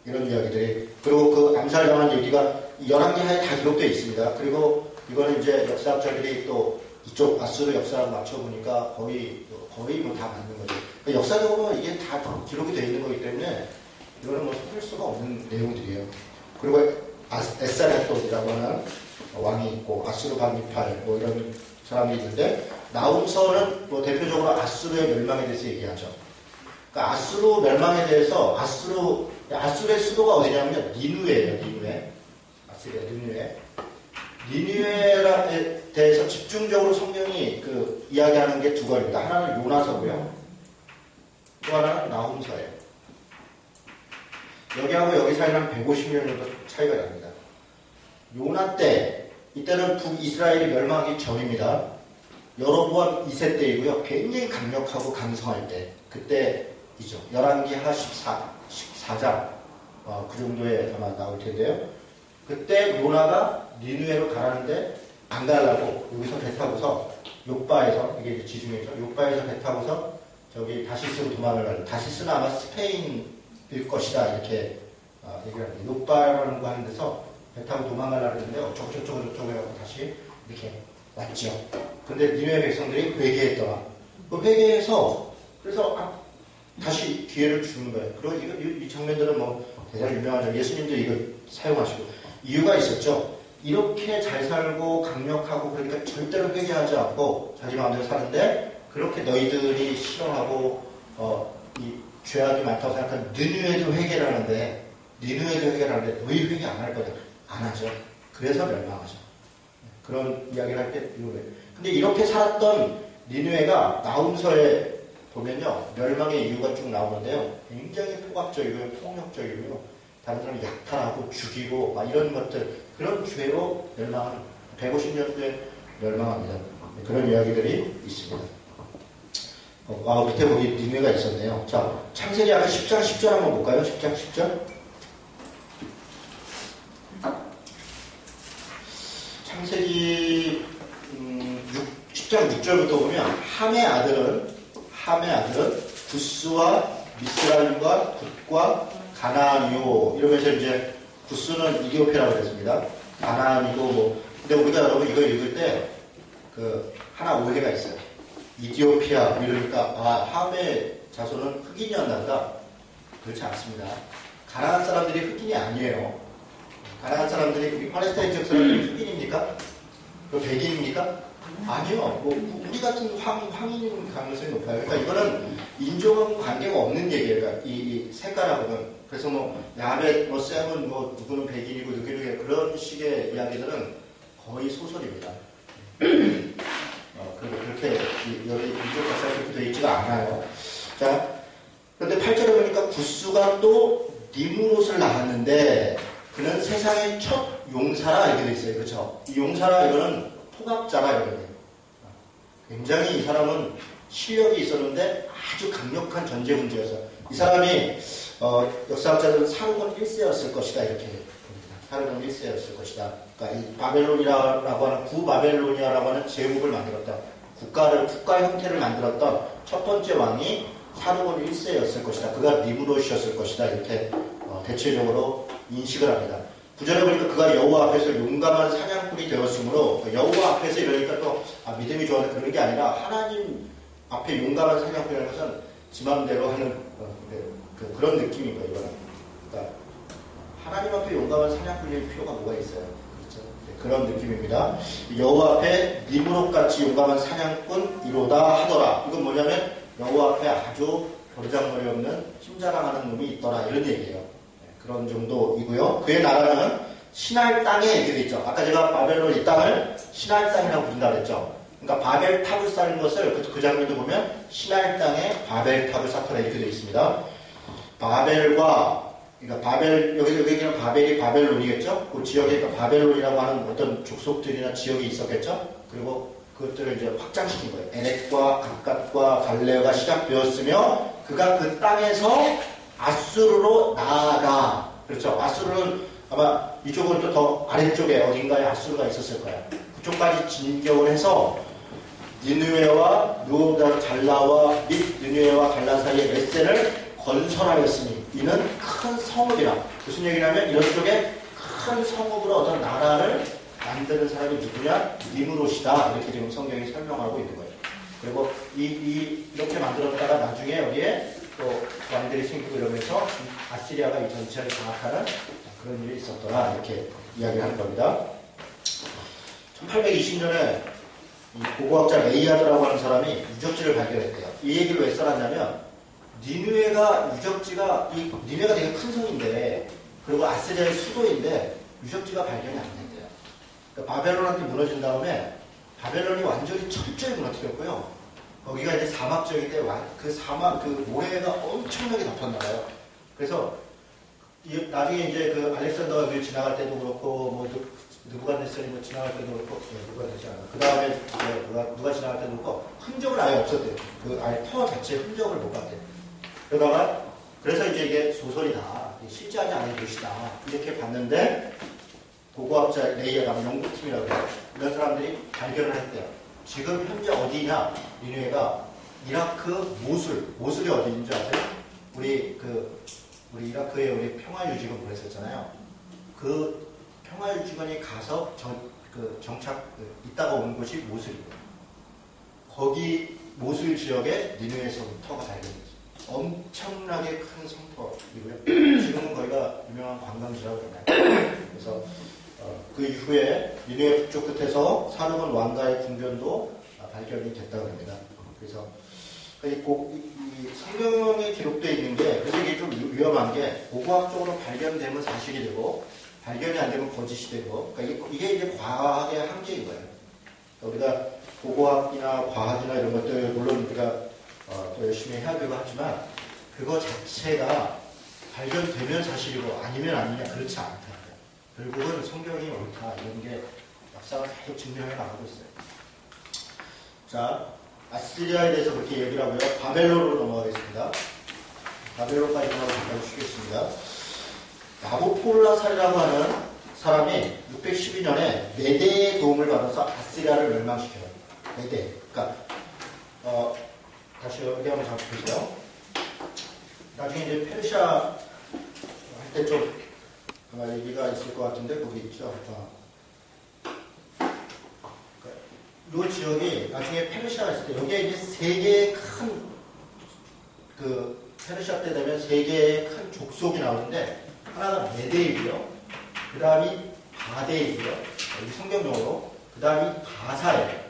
이런 이야기들이. 그리고 그 암살당한 얘기가 열왕기하에 다 기록되어 있습니다. 그리고 이거는 이제 역사학자들이 또 이쪽 아수르 역사랑 맞춰보니까 거의 뭐 다 맞는 거죠. 그러니까 역사적으로 이게 다 기록이 되어 있는 거기 때문에 이거는 뭐 속일 수가 없는 내용들이에요. 그리고 에사레토이라고 하는 왕이 있고 아수르 반미팔 뭐 이런 사람이 있는데, 나훔서는 뭐 대표적으로 아수르의 멸망에 대해서 얘기하죠. 그러니까 아수르 멸망에 대해서 아수르의 수도가 어디냐면 니누에예요. 니누에. 아수르의 니누에. 니누에에 대해서 집중적으로 성경이 이야기하는 게 두 권입니다. 하나는 요나서고요. 또 하나는 나훔서예요. 여기하고 여기 사이는 한 150년 정도 차이가 납니다. 요나 때, 이때는 북이스라엘이 멸망하기 전입니다. 여로보암 2세 때이고요. 굉장히 강력하고 강성할 때, 그때이죠. 열왕기하 14장 그 정도에 아마 나올 텐데요. 그때 요나가 니누에로 가라는데 안 가려고 여기서 배 타고서 요바에서, 이게 이제 지중해죠. 요바에서 배 타고서 저기 다시스로 도망을 가요. 다시스는 아마 스페인일 것이다 이렇게 얘기를 합니다. 요바라는 거 하는 데서 배 타고 도망가려고 했는데 어쩌고 해갖고 다시 이렇게 왔죠. 근데 니누에 백성들이 회개했더라. 그 회개해서 그래서 다시 기회를 주는 거예요. 그리고 이 장면들은 뭐 대단히 유명하죠. 예수님도 이거 사용하시고 이유가 있었죠. 이렇게 잘 살고 강력하고 그러니까 절대로 회개하지 않고 자기 마음대로 사는데, 그렇게 너희들이 싫어하고 이 죄악이 많다고 생각하는 니누에도 회개를 하는데 너희 회개 안 할 거다. 안 하죠. 그래서 멸망하죠. 그런 이야기를 할 때 근데 이렇게 살았던 니느웨가 나훔서에 보면요, 멸망의 이유가 쭉 나오는데요, 굉장히 포괄적이고요, 폭력적이고요, 다른 사람 약탈하고 죽이고 막 이런 것들, 그런 죄로 멸망하는, 150년 후에 멸망합니다. 그런 이야기들이 있습니다. 밑에 거기 니느웨가 있었네요. 자, 창세기 아까 10장 10절 한번 볼까요? 10장 10절. 창세기 10장 6절부터 보면 함의 아들은 구스와 미스라임과 굿과 가나안이요, 이러면서 이제 구스는 이디오피아라고 그랬습니다. 가나안이고 뭐. 근데 우리가 여러분 이거 읽을 때 하나 오해가 있어요. 이디오피아 이러니까 함의 자손은 흑인이었나 보다. 그렇지 않습니다. 가나안 사람들이 흑인이 아니에요. 가나안 사람들이, 우리 팔레스타인 지역 사람들이 흑인입니까? 그 백인입니까? 아니요. 뭐 우리 같은 황인인 가능성이 높아요. 그러니까 이거는 인종하고 관계가 없는 얘기예요. 그러니까 이 색깔하고는. 그래서 뭐 야벳, 뭐 셈은 뭐 누구는 백인이고 누구는 그런 식의 이야기들은 거의 소설입니다. 그렇게 여기 인종 가사가 그렇게 되어 있지가 않아요. 자, 그런데 8절에 보니까 구스가 또 니므롯을 낳았는데 그는 세상의 첫 용사라 이렇게 돼 있어요. 그렇죠? 이 용사라 이거는 포갑자라 이거예요. 굉장히 이 사람은 실력이 있었는데 아주 강력한 전제문제였어요. 이 사람이 역사학자들은 사르곤 1세였을 것이다 이렇게 봅니다. 사르곤 1세였을 것이다. 그러니까 이 바벨론이라고 하는 구바벨로니아라고 하는 제국을 만들었다. 국가 형태를 만들었던 첫 번째 왕이 사르곤 1세였을 것이다. 그가 니므롯이었을 것이다. 이렇게 대체적으로 인식을 합니다. 9절에 보니까 그가 여호와 앞에서 용감한 사냥꾼이 되었으므로, 여호와 앞에서 이러니까 또 믿음이 좋아서 그런 게 아니라 하나님 앞에 용감한 사냥꾼이라는 것은 지 맘대로 하는 그런 느낌인 거예요. 이거는. 그러니까 하나님 앞에 용감한 사냥꾼일 필요가 뭐가 있어요. 그렇죠? 네, 그런 느낌입니다. 여호와 앞에 니므롯같이 용감한 사냥꾼이로다 하더라. 이건 뭐냐면 여호와 앞에 아주 버르장머리 없는 힘자랑하는 놈이 있더라 이런 얘기예요. 그런 정도이고요. 그의 나라는 신할 땅에 이렇게 돼 있죠. 아까 제가 바벨론 이 땅을 신할 땅이라고 부른다 그랬죠. 그러니까 바벨탑을 쌓는 것을 그 장면도 보면 신할 땅에 바벨탑을 쌓더라 이렇게 되어 있습니다. 그러니까 여기는 바벨이 바벨론이겠죠. 그 지역에 그러니까 바벨론이라고 하는 어떤 족속들이나 지역이 있었겠죠. 그리고 그것들을 이제 확장시킨 거예요. 에렉과 각갓과 갈레가 시작되었으며 그가 그 땅에서 아수르로 나아가. 그렇죠. 아수르는 아마 이쪽은 또 더 아래쪽에 어딘가에 아수르가 있었을 거예요. 그쪽까지 진격을 해서 니느웨와 누오달라와 및 니느웨와 갈라 사이의 메센을 건설하였으니 이는 큰 성읍이라. 무슨 얘기냐면 이런 쪽에 큰 성읍으로 어떤 나라를 만드는 사람이 누구냐? 니므롯이다. 이렇게 지금 성경이 설명하고 있는 거예요. 그리고 이렇게 만들었다가 나중에 여기에 또 왕들이 생기고 이러면서 아시리아가 이 전체를 장악하는 그런 일이 있었더라 이렇게 이야기하는 겁니다. 1820년에 이 고고학자 레이아드라고 하는 사람이 유적지를 발견했대요. 이 얘기를 왜 써놨냐면 니느웨가 니느웨가 되게 큰 성인데 그리고 아시리아의 수도인데 유적지가 발견이 안 된대요. 그러니까 바벨론한테 무너진 다음에 바벨론이 완전히 철저히 무너뜨렸고요. 거기가 이제 사막 지역인데 그 사막 그 모래가 엄청나게 덮였나봐요. 그래서 나중에 이제 그 알렉산더가 여기 지나갈 때도 그렇고 뭐 느부갓네살이 뭐 지나갈 때도 그렇고 누가 되지 않아. 그 다음에 누가 지나갈 때도 그렇고 흔적을 아예 없었대요. 그 아예 터 자체의 흔적을 못 봤대요. 그러다가 그래서 이제 이게 소설이다, 실제하지 않은 것이다 이렇게 봤는데 고고학자 레이아라는 연구팀이라고 해요. 이런 사람들이 발견을 했대요. 지금 현재 어디냐? 니느웨가 이라크 모술이 어디인지 아세요? 우리 이라크에 우리 평화유지군 보냈었잖아요. 그 평화유지군이 가서 정착 있다가 온 곳이 모술이고요. 거기 모술 지역에 니느웨 성터가 발견됐어요. 엄청나게 큰 성터이고요. 지금은 거기가 유명한 관광지라고 그러나요? 그래서 그 이후에 니느웨 북쪽 끝에서 사르곤 왕가의 궁전도 발견이 됐다고 합니다. 그래서 이 성경에 기록되어 있는 게, 그래서 이게 좀 위험한 게 고고학적으로 발견되면 사실이 되고 발견이 안 되면 거짓이 되고, 그러니까 이게 이제 과학의 한계인 거예요. 우리가 고고학이나 과학이나 이런 것들 물론 우리가 또 열심히 해야 되고 하지만 그거 자체가 발견되면 사실이고 아니면 아니냐 그렇지 않다. 결국은 성경이 옳다 이런 게 역사가 계속 증명해 나가고 있어요. 자, 아시리아에 대해서 그렇게 얘기를 하고요. 바벨론으로 넘어가겠습니다. 바벨론까지 잠깐 쉬겠습니다. 나부콜라살이라고 하는 사람이 612년에 메대의 도움을 받아서 아시리아를 멸망시켜요. 메대. 그러니까 다시 여기 한번 잡아보세요. 나중에 이제 페르시아 할 때 좀 아마 얘기가 있을 것 같은데 거기 있죠. 이 지역이 나중에 페르시아가 있을 때 여기에 이제 세 개의 큰 페르시아 때 되면 세 개의 큰 족속이 나오는데 하나가 메대이고요. 그 다음이 바데이고요. 여기 성경용어로. 그 다음이 바사예요.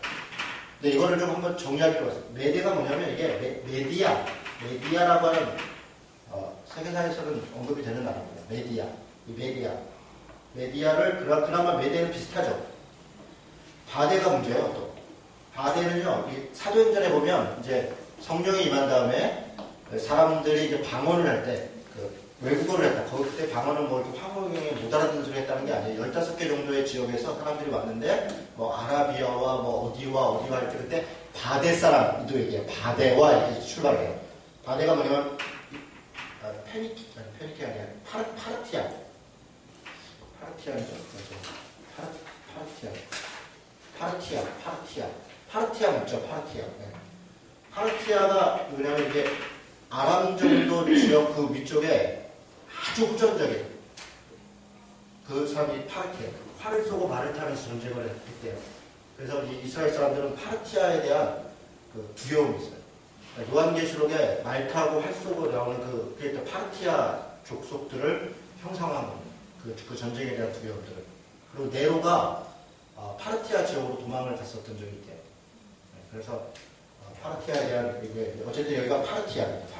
근데 이거를 좀 한번 정리하기로 했어요. 메대가 뭐냐면 이게 메디아라고 하는 세계사에서는 언급이 되는 나라입니다. 메디아를 그나마 메대는 비슷하죠. 바데가 문제예요. 또 바데는요. 사도행전에 보면 이제 성령이 임한 다음에 사람들이 이제 방언을 할 때 외국어를 했다. 거기 그때 방언은 뭐 이렇게 황홀경에 못 알아듣는 소리 했다는 게 아니에요. 15개 정도의 지역에서 사람들이 왔는데 뭐 아라비아와 뭐 어디와 할 때 그때 바데 사람도 얘기해요. 바데와 이렇게 출발해요. 바데가 뭐냐면 페니키 아니야. 파르티아죠. 파르티아 맞죠? 파르티아가 뭐냐면 이게 아람 정도 지역 그 위쪽에 아주 후전적인 그 사람이 파르티아. 활을 쏘고 말을 타면서 전쟁을 했대요. 그래서 이 이스라엘 사람들은 파르티아에 대한 그 두려움이 있어요. 요한계시록에 말 타고 활 쏘고 나오는 그 파르티아 족속들을 형상화한 겁니다. 그 전쟁에 대한 두려움들을. 그리고 네로가 파르티아 지역으로 도망을 갔었던 적이 있대요. 그래서 파르티아에 대한 이게 어쨌든 여기가 파르티아입니다.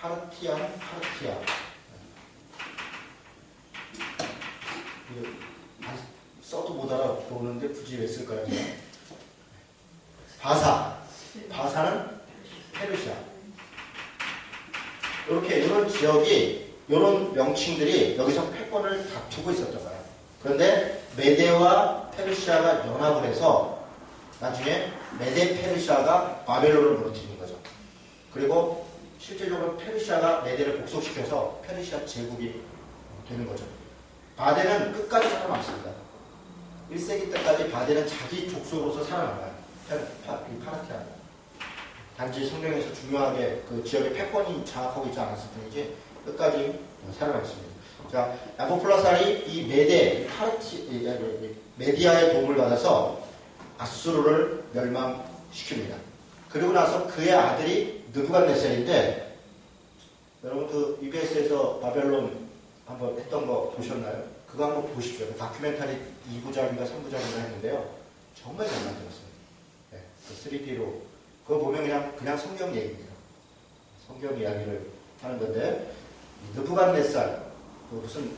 파르티아. 써도 못 알아보는데 굳이 왜 쓸까요? 바사는 페르시아. 이런 지역이 이런 명칭들이 여기서 패권을 다투고 있었던 거예요. 그런데 메데와 페르시아가 연합을 해서 나중에 메데 페르시아가 바벨론을 무너뜨리는 거죠. 그리고 실제적으로 페르시아가 메데를 복속시켜서 페르시아 제국이 되는 거죠. 바데는 끝까지 살아남습니다. 1세기 때까지 바데는 자기 족속으로서 살아남아요. 파르티아. 단지 성경에서 중요하게 그 지역의 패권이 장악하고 있지 않았을 뿐이지 끝까지 살아남습니다. 자, 나부콜라살이 이 메디아의 도움을 받아서 아수르를 멸망시킵니다. 그리고 나서 그의 아들이 느부갓네살인데 여러분 그 EBS에서 바벨론 한번 했던 거 보셨나요? 그거 한번 보십시오. 그 다큐멘터리 2부작인가 3부작인가 했는데요. 정말 잘 만들었어요. 네, 그 3D로. 그거 보면 그냥 성경 얘기입니다. 성경 이야기를 하는 건데 느부갓네살 무슨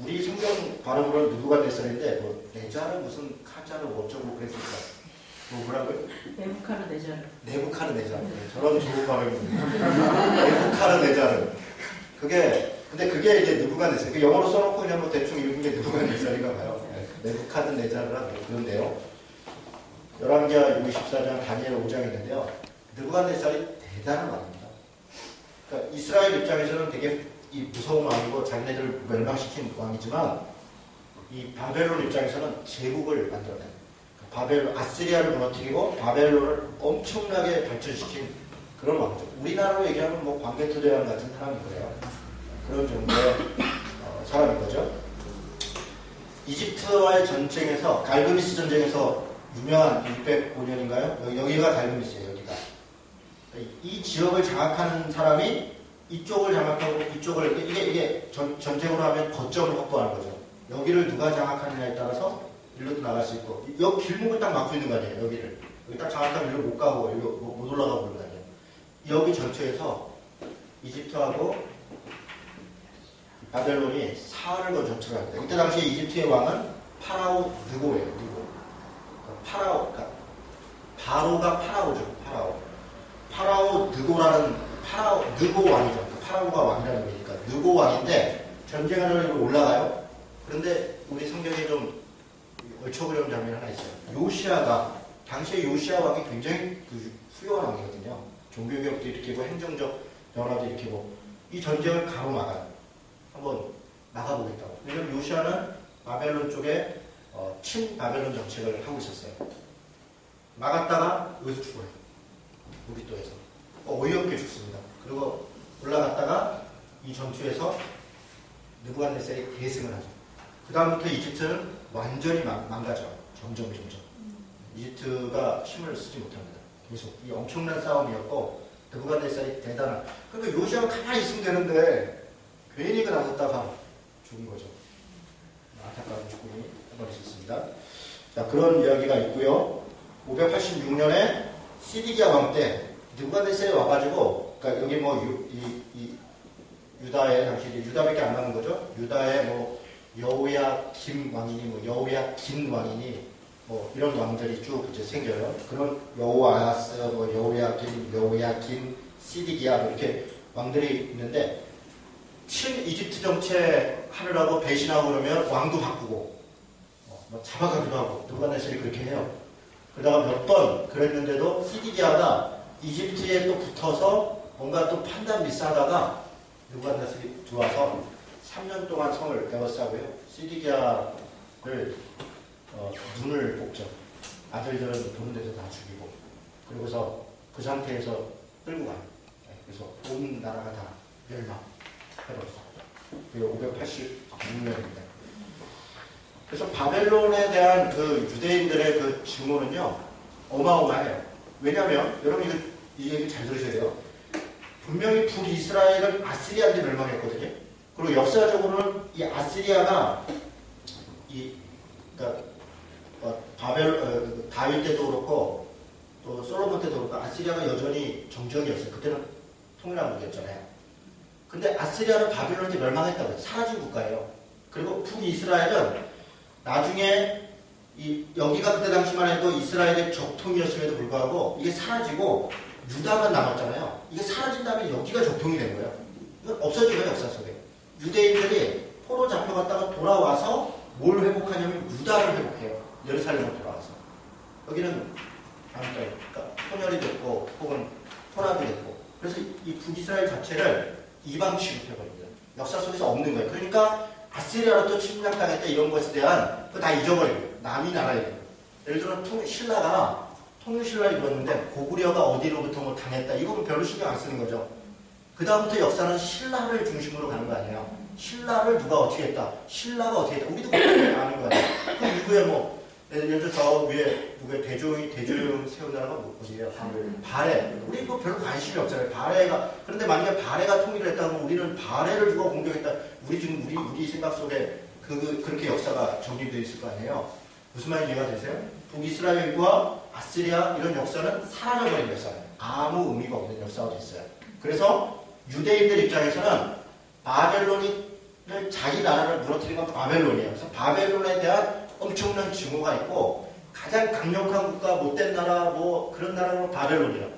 우리 성경 발음으로는 느부갓네살인데 뭐 네자르 무슨 카자르 어쩌고 그랬을까? 뭐라고요? 네부카르네자르. 저런 좋은 발음입니다. 네부카르네자르. 근데 그게 이제 느부갓네살. 그 영어로 써놓고 그냥 뭐 대충 읽은 게 느부갓네살인가 봐요. 네부카르네자르라 그런데요. 11장 64장 다니엘 5장 있는데요. 느부갓네살이 대단한 왕입니다. 그러니까 이스라엘 입장에서는 되게 무서운 왕이고 자기네들을 멸망시킨 왕이지만 이 바벨론 입장에서는 제국을 만들어내요. 아시리아를 무너뜨리고 바벨론을 엄청나게 발전시킨 그런 왕이죠. 우리나라로 얘기하면 뭐 광개토대왕 같은 사람인 거예요. 그런 정도의 사람인 거죠. 이집트와의 전쟁에서 갈그미스 전쟁에서 유명한 605년인가요? 여기가 갈그미스예요. 여기가. 이 지역을 장악하는 사람이 이쪽을 장악하고 이쪽을 이게 전쟁으로 하면 거점을 확보하는 거죠. 여기를 누가 장악하느냐에 따라서 일로도 나갈 수 있고 여기 길목을 딱 막고 있는 거 아니에요. 여기를 여기 딱 장악하면 일로 못 가고 일로 못 올라가고 그런 거 아니에요. 여기 전투에서 이집트하고 바벨론이 사흘을 건 전투를 합니다. 이때 당시에 이집트의 왕은 파라오 느고예요. 느고. 파라오, 그러니까 바로가 파라오죠. 파라오 느고라는 파라오 느고 왕이죠. 파라오가 왕이라는 거니까 느고 왕인데 전쟁하려고 올라가요. 그런데 우리 성경에 좀 얼춰보려는 장면이 하나 있어요. 요시아가 당시에 요시아 왕이 굉장히 훌륭한 왕이거든요. 종교개혁도 일으키고 행정적 변화도 일으키고 이 전쟁을 가로막아요. 한번 막아보겠다고. 왜냐하면 요시아는 바벨론 쪽에 친바벨론 정책을 하고 있었어요. 막았다가 여기서 죽어요. 무기또에서. 어이없게 죽습니다. 그리고 올라갔다가 이 전투에서 느부갓네살이 대승을 하죠. 그 다음부터 이집트는 완전히 망가져. 점점. 이집트가 힘을 쓰지 못합니다. 계속 이 엄청난 싸움이었고 느부갓네살이 대단한. 그러니까 요시아가 가만히 있으면 되는데 괜히 그 나섰다가 죽은 거죠. 안타까운 죽음이 해버리셨습니다. 자, 그런 이야기가 있고요. 586년에 시디기야 왕 때 느부갓네살이 와가지고, 그러니까 여기 뭐 유다의 당시 유다밖에 안 남은 거죠. 유다의 뭐 여호야김 왕이니 뭐 여호야긴 왕이니 뭐 이런 왕들이 쭉 이제 생겨요. 그런 여호아스, 뭐 여호야김, 시디기야 뭐 이렇게 왕들이 있는데 친 이집트 정책 하느라고 배신하고 그러면 왕도 바꾸고 뭐 잡아가기도 하고 느부갓네살이 그렇게 해요. 그러다가 몇 번 그랬는데도 시디기야가 이집트에 또 붙어서 뭔가 또 판단 미스하다가 느부갓네살이 들어와서 3년 동안 성을 에워싸고요. 시디기야를 눈을 뽑죠. 아들들은 보는 데서 다 죽이고 그리고서 그 상태에서 끌고 가요. 그래서 온 나라가 다 멸망해버렸어요. 그게 586년입니다. 그래서 바벨론에 대한 그 유대인들의 그 증오는요 어마어마해요. 왜냐하면 여러분 이 얘기 잘 들으셔야 돼요. 분명히 북이스라엘은 아시리아한테 멸망했거든요. 그리고 역사적으로는 이 아시리아가 그러니까 다윗 때도 그렇고 또 솔로몬 때도 그렇고 아시리아가 여전히 정적이었어요. 그때는 통일한국이었잖아요. 근데 아시리아는 바벨론한테 멸망했다고요. 사라진 국가예요. 그리고 북이스라엘은 나중에 여기가 그때 당시만 해도 이스라엘의 적통이었음에도 불구하고 이게 사라지고 유다만 남았잖아요. 이게 사라진 다음에 여기가 적통이 된 거예요. 이건 없어진 거예요. 역사 속에. 유대인들이 포로 잡혀갔다가 돌아와서 뭘 회복하냐면 유다를 회복해요. 예루살렘으로 돌아와서. 여기는 그러니까 혼혈이 됐고 혹은 혼합이 됐고 그래서 이 북이스라엘 자체를 이방 취급해버립니다. 역사 속에서 없는 거예요. 그러니까 아시리아로 또 침략당했다 이런 것에 대한 그거 다 잊어버리고 남이 나라예요. 예를 들어 신라가 통일신라를 입었는데 고구려가 어디로부터 뭐 당했다 이건 별로 신경 안 쓰는 거죠. 그 다음부터 역사는 신라를 중심으로 가는 거 아니에요. 신라를 누가 어떻게 했다. 신라가 어떻게 했다. 우리도 그렇게 아는 거 아니에요. 그럼 이후에 뭐 예를 들어 저 위에 누구의 대조영 세운 나라가 어디예요? 발해. 우리 뭐 별로 관심이 없잖아요. 발해가. 그런데 만약에 발해가 통일을 했다면 우리는 발해를 누가 공격했다. 우리 지금 우리 생각 속에 그렇게 역사가 정립되어 있을 거 아니에요. 무슨 말인지 이해가 되세요? 북이스라엘과 아시리아 이런 역사는 사라져버린 역사예요. 아무 의미가 없는 역사가 됐어요. 그래서 유대인들 입장에서는 바벨론을 자기 나라를 무너뜨린 건 바벨론이에요. 그래서 바벨론에 대한 엄청난 증오가 있고 가장 강력한 국가, 못된 나라, 뭐 그런 나라는 바벨론이에요.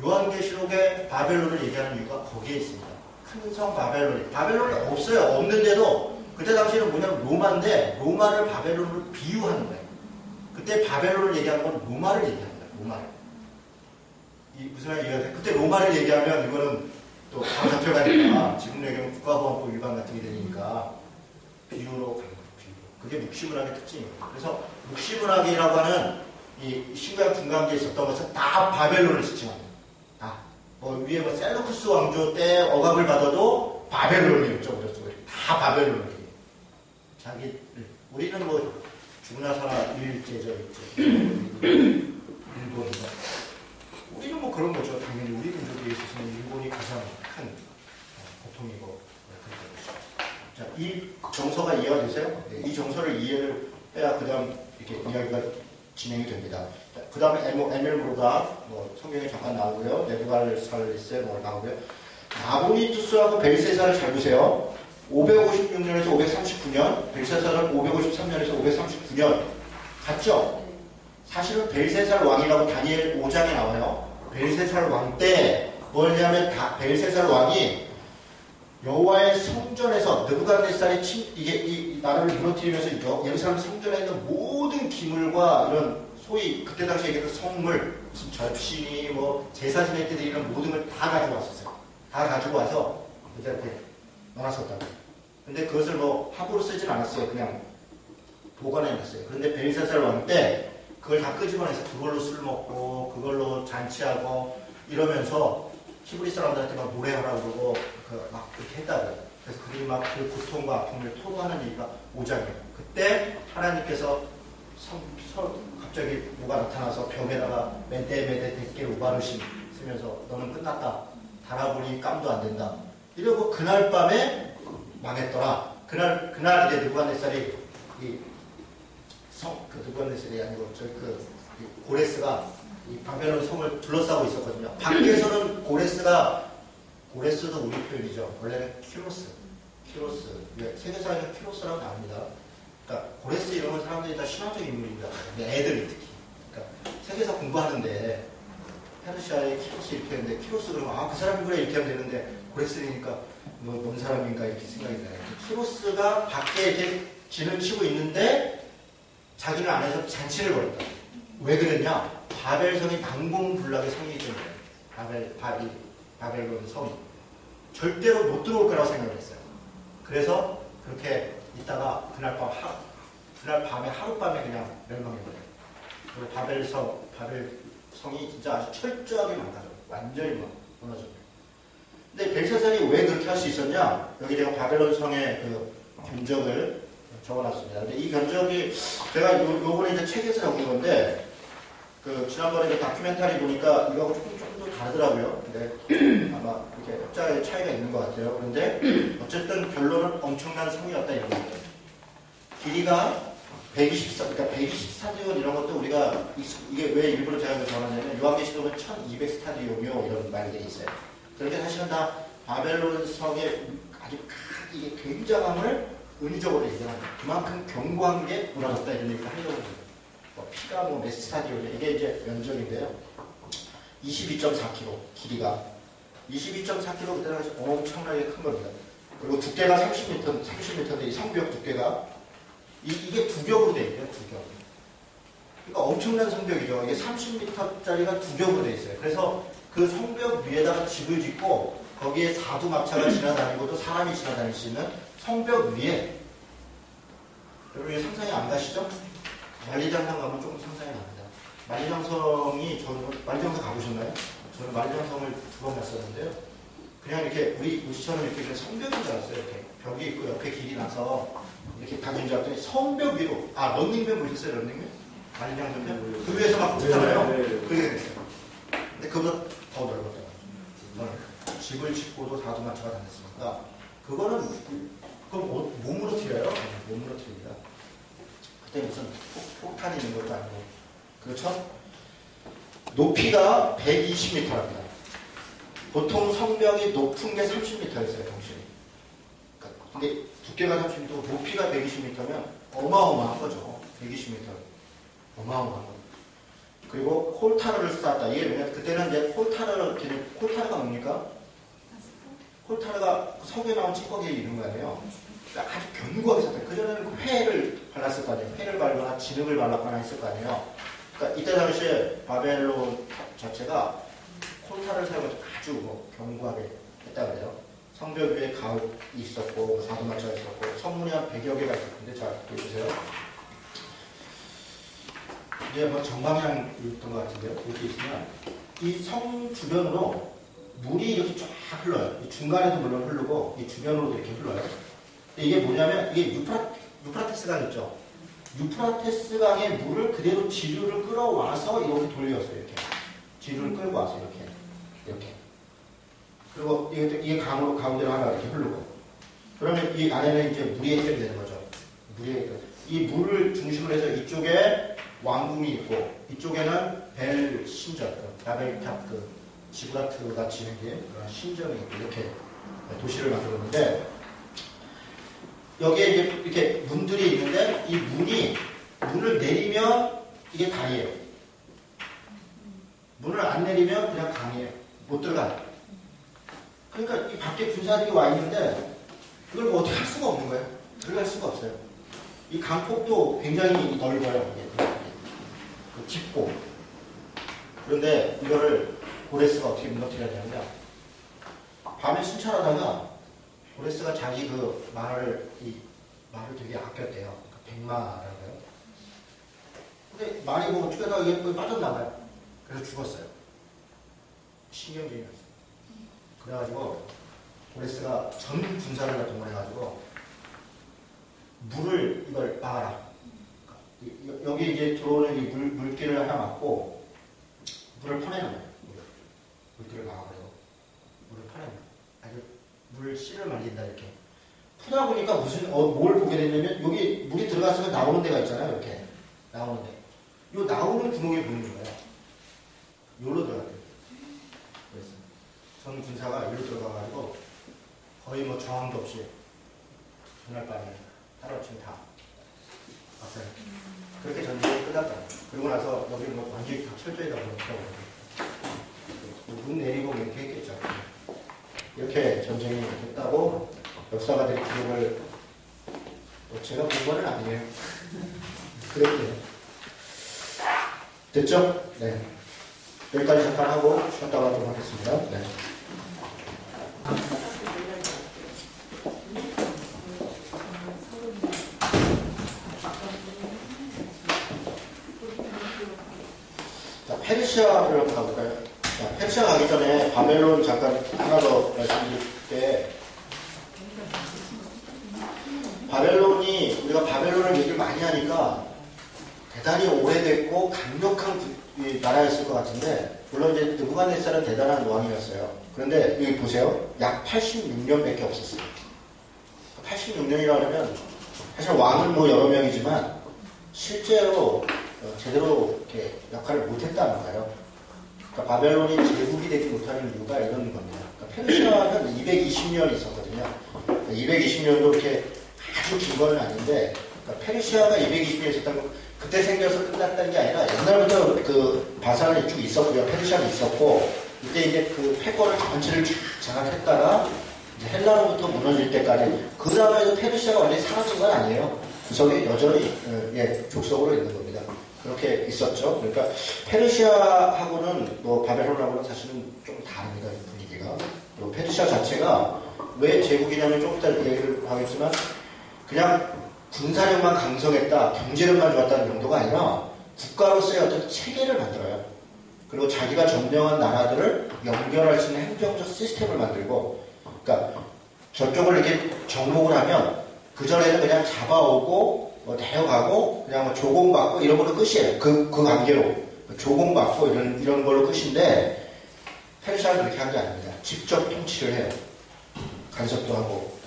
요한계시록에 바벨론을 얘기하는 이유가 거기에 있습니다. 큰 성 바벨론이. 바벨론이 없어요. 없는데도 그때 당시에는 뭐냐면 로마인데 로마를 바벨론으로 비유하는 거예요. 그때 바벨론을 얘기하는 건 로마를 얘기합니다. 로마를. 무슨 말인지 이해가 돼요? 그때 로마를 얘기하면 이거는 또 바로 잡혀가니까 지금 얘기하면 국가보안법 위반 같은 게 되니까 비유로 가는 거예요. 그게 묵시문학의 특징이에요. 그래서 묵시문학이라고 하는 이 신구약 중간기에 있었던 것은 다 바벨론을 지칭합니다. 뭐 위에 뭐 셀루쿠스 왕조 때 억압을 받아도 바벨론이었죠. 다 바벨론이에요. 우리는 뭐 죽으나 살아 일제죠. 일본인가. 우리는 뭐 그런 거죠. 당연히 우리 민족에 있어서는 일본이 가장 큰 고통이고 그런 거죠. 자, 이 정서가 이해가 되세요? 네, 이 정서를 이해를 해야 그 다음 이렇게 이야기가 진행이 됩니다. 그 다음에 에멜무르가 뭐 성경에 잠깐 나오고요. 네부갈살레스 뭐 나오고요. 나보니투스하고 벨세사를 잘 보세요. 556년에서 539년, 벨사살은 553년에서 539년 같죠? 사실은 벨사살 왕이라고 다니엘 5장에 나와요. 벨사살 왕 때 뭐냐면 벨사살 왕이 여호와의 성전에서 느부갓네살이 이 나라를 무너뜨리면서 예루살렘 성전에 있는 모든 기물과 이런 소위 그때 당시에 얘기했던 성물, 무슨 접신이 뭐 제사 지낼 때 드리는 모든 걸 다 가지고 왔었어요. 다 가지고 와서 그들한테 넣어놨었다고. 근데 그것을 뭐 함부로 쓰진 않았어요. 그냥 보관해놨어요. 그런데 벨사살 왕 때 그걸 다 끄집어내서 그걸로 술 먹고 그걸로 잔치하고 이러면서 히브리 사람들한테 막 노래하라고 그러고 막 그렇게 했다고요. 그래서 그들이 막 그 고통과 아픔을 토로하는 얘기가 5장이에요. 그때 하나님께서 갑자기 뭐가 나타나서 벽에다가 메데메데 데께 우바르심 쓰면서 너는 끝났다. 달아보니 깜도 안 된다. 이러고 그날 밤에 망했더라. 그날 이제 느부갓네살이 느부갓네살이 아니고 고레스가 이 바벨론 성을 둘러싸고 있었거든요. 밖에서는 고레스도 우리 표현이죠. 원래는 키로스. 세계사에는 키로스라고 나옵니다. 그러니까 고레스 이런 건 사람들이 다 신화적 인물입니다. 애들이 특히. 그러니까 세계사 공부하는데 페르시아의 키로스 이렇게 했는데 키로스 그러면 그 사람이 그래 이렇게 하면 되는데 고레스니까 뭔 사람인가 이렇게 생각이 나요. 키로스가 밖에 이렇게 진을 치고 있는데 자기는 안에서 잔치를 벌였다. 왜 그랬냐? 바벨성이 난공불락의 성이기 때문에 바벨론 성이 절대로 못 들어올 거라고 생각을 했어요. 그래서 그렇게 있다가 그날 밤에 하룻밤에 그냥 멸망해버려요. 그리고 바벨성이 진짜 아주 철저하게 망가져요. 완전히 무너져요. 근데 벨사살이 왜 그렇게 할 수 있었냐? 여기 제가 바벨론 성의 그 견적을 적어놨습니다. 근데 이 견적이 제가 요번에 이제 책에서 적은 건데 지난번에 그 다큐멘터리 보니까 이거하고 조금 더 다르더라고요. 근데 아마 이렇게 숫자의 차이가 있는 것 같아요. 그런데 어쨌든 결론은 엄청난 성이었다 이런 거예요. 길이가 124스타디온 이런 것도 우리가 이게 왜 일부러 제가 적어놨냐면 요한계시록은 1200스타디온이요 이런 말들이 있어요. 그렇게 사실은 다 바벨론 성의 아주 이게 굉장함을 은유적으로 얘기하는 그만큼 견고한 게 무너졌다 이런 얘기를 하려고 합니다. 피가 몇 스타디온이에요. 이게 이제 면적인데요. 22.4km 길이가 22.4km 그때 당시 엄청나게 큰 겁니다. 그리고 두께가 30m인데 이 성벽 두께가 이게 두 겹으로 되어 있어요. 두 겹. 그러니까 엄청난 성벽이죠. 이게 30m짜리가 두 겹으로 되어 있어요. 그래서 그 성벽 위에다가 집을 짓고 거기에 사두막차가 지나다니고 또 사람이 지나다닐 수 있는 성벽 위에 여러분 이게 상상이 안 가시죠? 만리장성 가면 조금 상상이 납니다. 만리장성 가보셨나요? 저는 만리장성을 2번 갔었는데요. 그냥 이렇게 우리처럼 이렇게 그냥 성벽인 줄 알았어요. 이렇게 벽이 있고 옆에 길이 나서 이렇게 각인 줄 알았더니 성벽 위로 런닝맨 보셨어요? 런닝맨? 만리장성면? 그 위에서 막 붙잖아요. 그게 됐어요. 근데 그보다 더 넓었더라고요. 집을 짓고도 사두마차가 다녔으니까 그거는 몸으로 튀어요. 몸으로 튀입니다. 그때 무슨 폭탄이 있는 것도 아니고 그렇죠? 높이가 120m랍니다. 보통 성벽이 높은 게 30m였어요. 당시에. 근데 두께가 30m, 높이가 120m면 어마어마한 거죠. 120m. 어마어마한 거. 그리고 콜타르를 쌓았다. 이게 왜냐면 그때는 이제 콜타르가 뭡니까? 콜타르가 석에 나온 찌꺼기 이런 거 아니에요? 그러니까 아주 견고하게 썼다. 그전에는 회를 발랐을 거 아니에요. 회를 발거나 진흙을 발랐거나 했을 거 아니에요. 그러니까 이때 당시에 바벨론 자체가 콜타르를 사용해서 아주 견고하게 했다 그래요. 성벽 위에 가옥이 있었고 사두마차가 있었고 성문이 한 100여 개가 있었는데 자 보여주세요. 이제 정방향이었던 것 같은데요. 이렇게 있으면 이 성 주변으로 물이 이렇게 쫙 흘러요. 이 중간에도 물론 흐르고 이 주변으로도 이렇게 흘러요. 이게 뭐냐면 이게 유프라테스 강 있죠. 유프라테스 강의 물을 그대로 지류를 끌어와서 이렇게 돌렸어요. 이렇게 지류를 끌고 와서 이렇게 그리고 이게 강으로 가운데로 하나 이렇게 흐르고 그러면 이 안에는 이제 물이 해결이 되는 거죠. 이 물을 중심으로 해서 이쪽에 왕궁이 있고 이쪽에는 벨 신전, 바벨탑 지브라트 같이 생긴 신전이 있고 이렇게 도시를 만들었는데 여기에 이제 이렇게 문들이 있는데 이 문을 내리면 이게 다리예요. 문을 안 내리면 그냥 강이에요. 못 들어가요. 그러니까 이 밖에 군사들이 와 있는데 이걸 뭐 어떻게 할 수가 없는 거예요. 들어갈 수가 없어요. 이 강폭도 굉장히 넓어요. 깊고. 그런데 이거를 고레스가 어떻게 무너뜨려야 되느냐. 밤에 순찰하다가 고레스가 자기 그 말을 되게 아꼈대요. 그러니까 백마라고요. 근데 말이 뭐 어쩌다가 이게 빠졌나봐요. 그래서 죽었어요. 신경질이었어요. 그래가지고 고레스가 전 군사를 다 동원해가지고 물을 이걸 막아라. 여기 이제 들어오는 이 물길을 하나 막고 물을 퍼내는 거예요. 물길을 막아가지고 물을 퍼내는 거예요. 아주 물 씨를 말린다 이렇게. 푸다 보니까 뭘 보게 되냐면 여기 물이 들어갔으면 나오는 데가 있잖아요. 이렇게 나오는 데. 요 나오는 구멍이 보이는 거예요. 요로 들어가요. 그래서 전 군사가 요로 들어가가지고 거의 뭐 저항도 없이 그날 밤에 하루아침 다 왔어요. 그렇게 전쟁이 끝났다. 그리고 나서 여기 뭐 완전히 다 철저히 다 버렸다고. 문 내리고 이렇게 했겠죠. 이렇게 전쟁이 됐다고 역사가들이 기록을 제가 본 거는 아니에요. 그랬대요. 됐죠? 네. 여기까지 잠깐 하고 쉬었다 가도록 하겠습니다. 네. 자, 페르시아를 한번 가볼까요? 자, 페르시아 가기 전에 바벨론 잠깐 하나 더 말씀드릴게. 우리가 바벨론을 얘기를 많이 하니까 대단히 오래됐고 강력한 나라였을 것 같은데, 물론 이제 느부갓네살은 대단한 왕이었어요. 그런데 여기 보세요. 약 86년밖에 없었어요. 86년이라면 사실 왕은 뭐 여러 명이지만 실제로 제대로 이렇게 역할을 못했다는 거예요. 그러니까 바벨론이 제국이 되지 못하는 이유가 이런 겁니다. 그러니까 페르시아는 220년이 있었거든요. 220년도 이렇게 아주 긴 건 아닌데, 그러니까 페르시아가 220년 있었다는 건 그때 생겨서 끝났다는 게 아니라 옛날부터 그 바산이 쭉 있었고요. 페르시아는 있었고, 이때 이제 그 패권을 전체를 쫙 장악했다가 이제 헬라로부터 무너질 때까지, 그 다음에도 페르시아가 완전히 사라진 건 아니에요. 구석에 여전히 족속으로 있는 겁니다. 그렇게 있었죠. 그러니까 페르시아하고는 뭐 바벨론하고는 사실은 좀 다릅니다. 분위기가. 그리고 페르시아 자체가 왜 제국이냐면 조금 이따 얘기를 하겠지만 그냥 군사력만 강성했다, 경제력만 좋았다는 정도가 아니라 국가로서의 어떤 체계를 만들어요. 그리고 자기가 점령한 나라들을 연결할 수 있는 행정적 시스템을 만들고, 그러니까 저쪽을 이렇게 정복을 하면 그전에는 그냥 잡아오고 뭐 데려가고 그냥 뭐 조공받고 이런 걸로 끝이에요. 그 관계로 조공받고 이런 걸로 끝인데, 페르시아는 그렇게 한 게 아닙니다. 직접 통치를 해요. 간섭도 하고.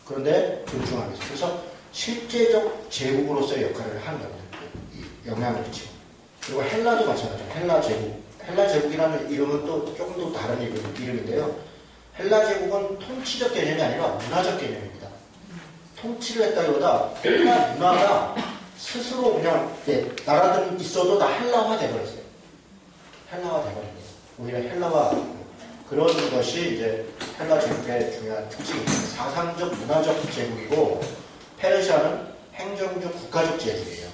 그런데 존중하면서. 그래서 실제적 제국으로서의 역할을 하는 겁니다. 영향을 끼치고. 그리고 헬라도 마찬가지예요. 헬라 제국. 헬라 제국이라는 이름은 또 조금 더 다른 이름인데요. 헬라 제국은 통치적 개념이 아니라 문화적 개념입니다. 통치를 했다기보다 헬라 문화가 스스로 그냥 나라들은 있어도 다 헬라화 돼버렸어요. 헬라화 돼버립니다. 오히려 헬라화, 그런 것이 이제 헬라 제국의 중요한 특징입니다. 사상적 문화적 제국이고, 페르시아는 행정적 국가적 제국이에요.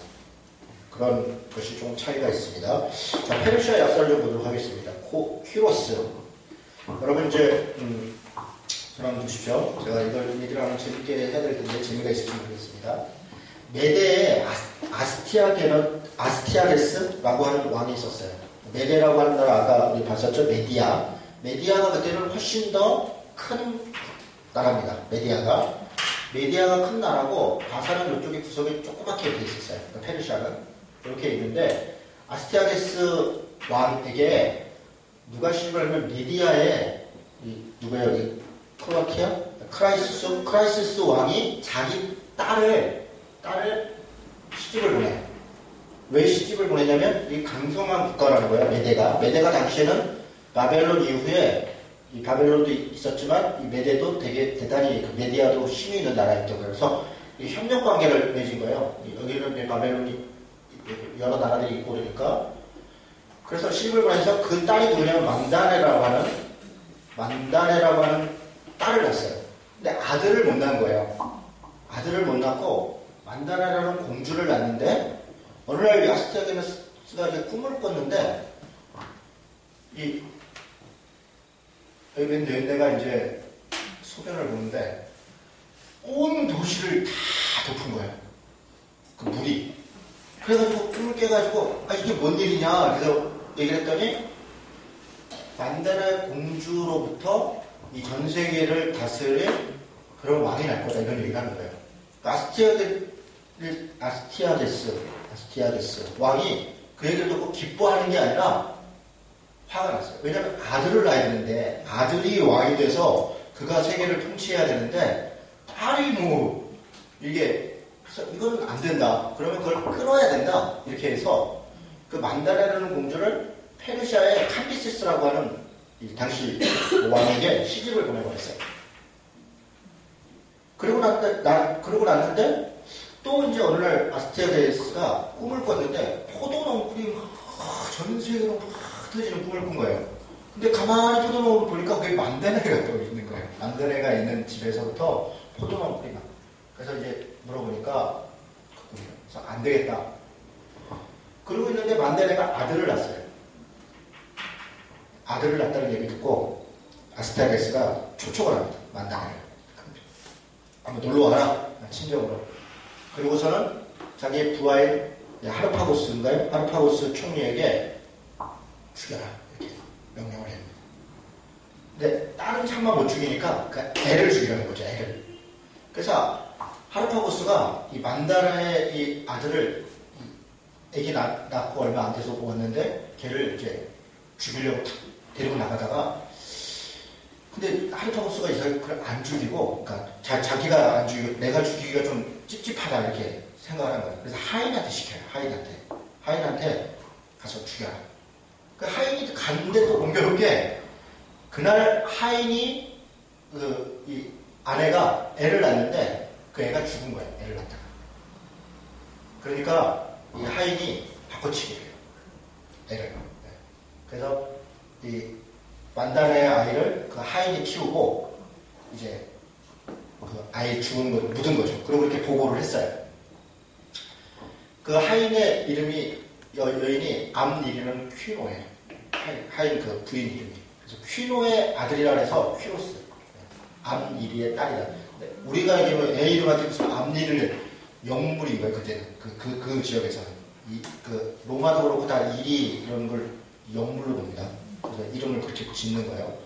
그런 것이 좀 차이가 있습니다. 자, 페르시아 역사를 좀 보도록 하겠습니다. 퀴로스. 여러분 이제 저랑 보십시오. 제가 이걸 얘기를 하면 재밌게 해야 될 텐데 재미가 있을지 모르겠습니다. 메대에 아스티아게스라고 하는 왕이 있었어요. 메대라고 하는 나라 아까 우리 봤었죠? 메디아가 그때는 훨씬 더 큰 나라입니다. 메디아가 큰 나라고 바산은 이쪽에 구석에 조그맣게 이렇게 있었어요. 그러니까 페르시아는 이렇게 있는데, 아스티아게스 왕에게 누가 시집을 하면 메디아의 누구예요? 이 크로아티아? 크라이시스 왕이 자기 딸을 시집을 보내. 왜 시집을 보내냐면 이 강성한 국가라는 거예요. 메대가 당시에는 바벨론 이후에, 이 바벨론도 있었지만 이 메대도 되게 대단히, 메디아도 힘이 있는 나라였던 거예요. 그래서 이 협력 관계를 맺은 거예요. 여기는 이제 바벨론이 여러 나라들이 있고 그러니까. 그래서 시집을 보내서 그 딸이 누구냐면 만다네라고 하는 딸을 낳았어요. 근데 아들을 못 낳은 거예요. 아들을 못 낳고 만다네라는 공주를 낳는데 어느 날 아스티아게네스가 이제 꿈을 꿨는데 여기 내가 이제 소변을 보는데 온 도시를 다 덮은 거예요. 그 물이. 그래가지고 꿈을 깨가지고 이게 뭔 일이냐 그래서 얘기를 했더니 만다네 공주로부터 이 전 세계를 다스릴 그런 왕이 날 거다 이런 얘기를 하는 거예요. 아스티아게스 왕이 그 얘기를 듣고 기뻐하는 게 아니라 화가 났어요. 왜냐하면 아들을 낳아야 되는데 아들이 왕이 돼서 그가 세계를 통치해야 되는데 딸이 뭐 이게 그래서 이건 안 된다. 그러면 그걸 끊어야 된다. 이렇게 해서 그 만다네라는 공주를 페르시아의 캄비시스라고 하는 이 당시 왕에게 시집을 보내버렸어요. 그러고 났는데 또 이제 어느 날 아스티아게스가 꿈을 꿨는데 포도농풀이 전 세계로 막 터지는 꿈을 꾼 거예요. 근데 가만히 포도농을 보니까 그게 만다네가 또 있는 거예요. 만다네가 있는 집에서부터 포도농풀이 막. 그래서 이제 물어보니까 그래서 안 되겠다. 그러고 있는데 만다네가 아들을 낳았어요. 아들을 낳았다는 얘기 듣고 아스티아게스가 초청을 합니다. 만다네를. 한번 놀러 와라. 친정으로. 그리고서는 자기의 부하인 하르파고스인가요? 하르파고스 총리에게 죽여라. 이렇게 명령을 합니다. 근데 딸은 참만 못 죽이니까 애를 죽이라는 거죠. 애를. 그래서 하르파고스가 이 만다네의 이 아들을 애기 낳고 얼마 안 돼서 왔는데 걔를 이제 죽이려고 데리고 나가다가 근데 하르파고스가 이상하게 그걸 안 죽이고 그러니까 자기가 안 죽이고 내가 죽이기가 좀 찝찝하다 이렇게 생각을 한 거예요. 그래서 하인한테 시켜요. 하인한테 가서 죽여라. 그 하인이 갔는데 또 공교롭게 그날 하인이 이 아내가 애를 낳는데 그 애가 죽은 거예요. 애를 낳다가. 그러니까 이 하인이 바꿔치기를 해요. 애를. 네. 그래서 이 만다네의 아이를 그 하인이 키우고 이제 그 아이 죽은 거 묻은 거죠. 그리고 이렇게 보고를 했어요. 그 하인의 이름이 여인이 암니리는 퀴노예요. 하인 그 부인 이름이. 그래서 퀴노의 아들이라 해서 퀴로스. 암니리의 딸이다. 우리가 알기로는 애 이름한테 무슨 암니를 영물인 거예요. 그때는 그 지역에서는 그 로마도 그렇고 다 일이 이런 걸 영물로 봅니다. 그래서 이름을 그렇게 짓는 거예요.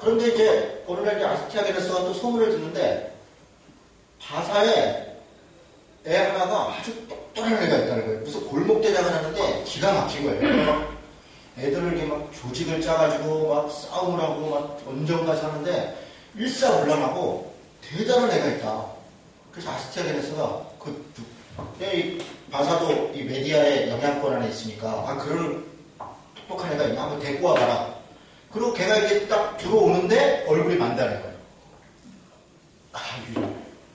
그런데 이제 어느 날 아스티아게네스가 또 소문을 듣는데 바사에 애 하나가 아주 똑똑한 애가 있다는 거예요. 무슨 골목대장을 하는데 기가 막힌 거예요. 애들을 이렇게 막 조직을 짜가지고 막 싸움을 하고 막 전쟁까지 하는데 일사불란하고 대단한 애가 있다. 그래서 아스티아게네스가 이 바사도 이 메디아의 영향권 안에 있으니까 그런 똑똑한 애가 있나 한번 데리고 와봐라. 그리고 걔가 이렇게 딱 들어오는데 얼굴이 만다는 거예요.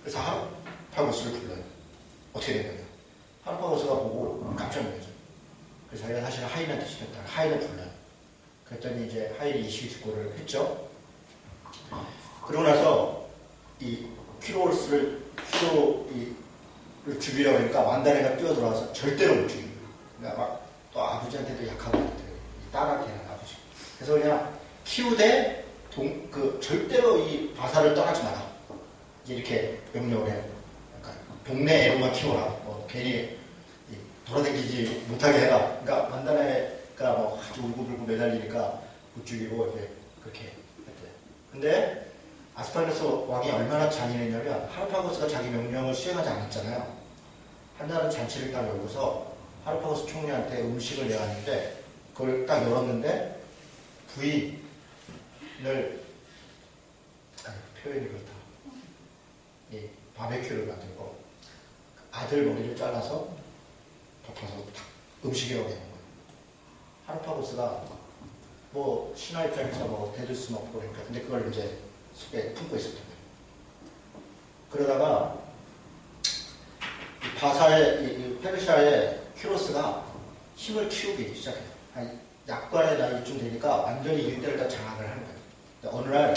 그래서 하르파고스를 불러요. 어떻게 된 거냐. 하르파고스가 보고 깜짝 놀라죠. 그래서 자기가 사실 하인한테 시켰다. 하인을 불러요. 그랬더니 이제 하인이 이시기고를 했죠. 그러고 나서 이 퀴로를 죽이려고 하니까 만다네가 뛰어들어와서 절대로 못 죽이는 거예요. 그러니까 막 또 아버지한테도 약하고 딸한테는 아버지. 그래서 그냥 키우되 절대로 이 바사를 떠나지 마라. 이렇게 명령을 해요. 그러니까 동네 애로만 키워라. 괜히 돌아다니지 못하게 해라. 그러니까 만다네가 뭐 아주 울고불고 매달리니까 못 죽이고 이제 그렇게 했대요. 근데 아스파르가스 왕이 얼마나 잔인했냐면 하르파고스가 자기 명령을 수행하지 않았잖아요. 한날은 잔치를 딱 열고서 하르파고스 총리한테 음식을 내왔는데 그걸 딱 열었는데 부인을 표현이 그렇다. 이 바베큐를 만들고 아들 머리를 잘라서 덮어서 탁 음식이라고 되는 거예요. 하르파고스가 뭐 신하 입장에서 뭐 대들 수는 없고 그러니까 근데 그걸 이제 속에 품고 있었던 거예요. 그러다가 이 바사의 이 페르시아의 키로스가 힘을 키우기 시작해요. 한 약관의 나이쯤 되니까 완전히 이들을 다 장악을 하는 거예요. 근데 어느 날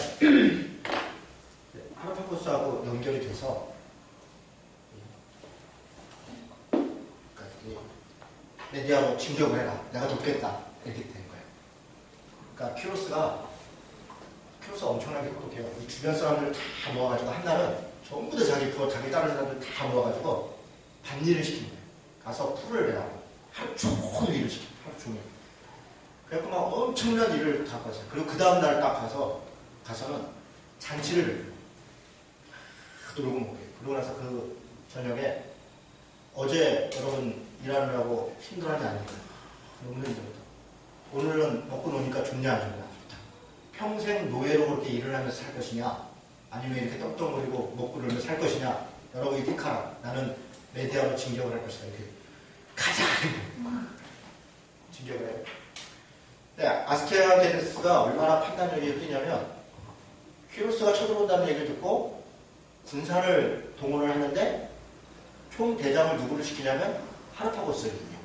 하르파고스하고 연결이 돼서 메디아로 진격을 해라. 내가 돕겠다. 이렇게 된 거예요. 그러니까 키로스가 엄청나게 똑똑해요. 이 주변 사람들을 다 모아가지고 한 날은 전부 다 자기 다른 사람들 다 모아가지고 밭일을 시키는 거예요. 가서 풀을 내라고 하루 종일 일을 시켜요. 하루 종일. 그래서 막 엄청난 일을 다 했어요. 그리고 그 다음날 딱 가서는 잔치를 놀고 먹어요. 그러고 나서 그 저녁에 어제 여러분 일하느라고 힘들었지 않을까? 너무 힘들었다. 오늘은 먹고 노니까 좋냐 안 좋냐? 좋다. 평생 노예로 그렇게 일을 하면서 살 것이냐? 아니면 이렇게 떡떡거리고 먹고 놀면서 살 것이냐? 여러분이 택하라. 나는 메디아로 진격을 할 것이다. 이렇게 가자! 진격을 해요. 네, 아스케아데스가 얼마나 판단력이 흐리냐면 키로스가 쳐들어온다는 얘기를 듣고 군사를 동원을 했는데 총 대장을 누구를 시키냐면 하르파고스거든요.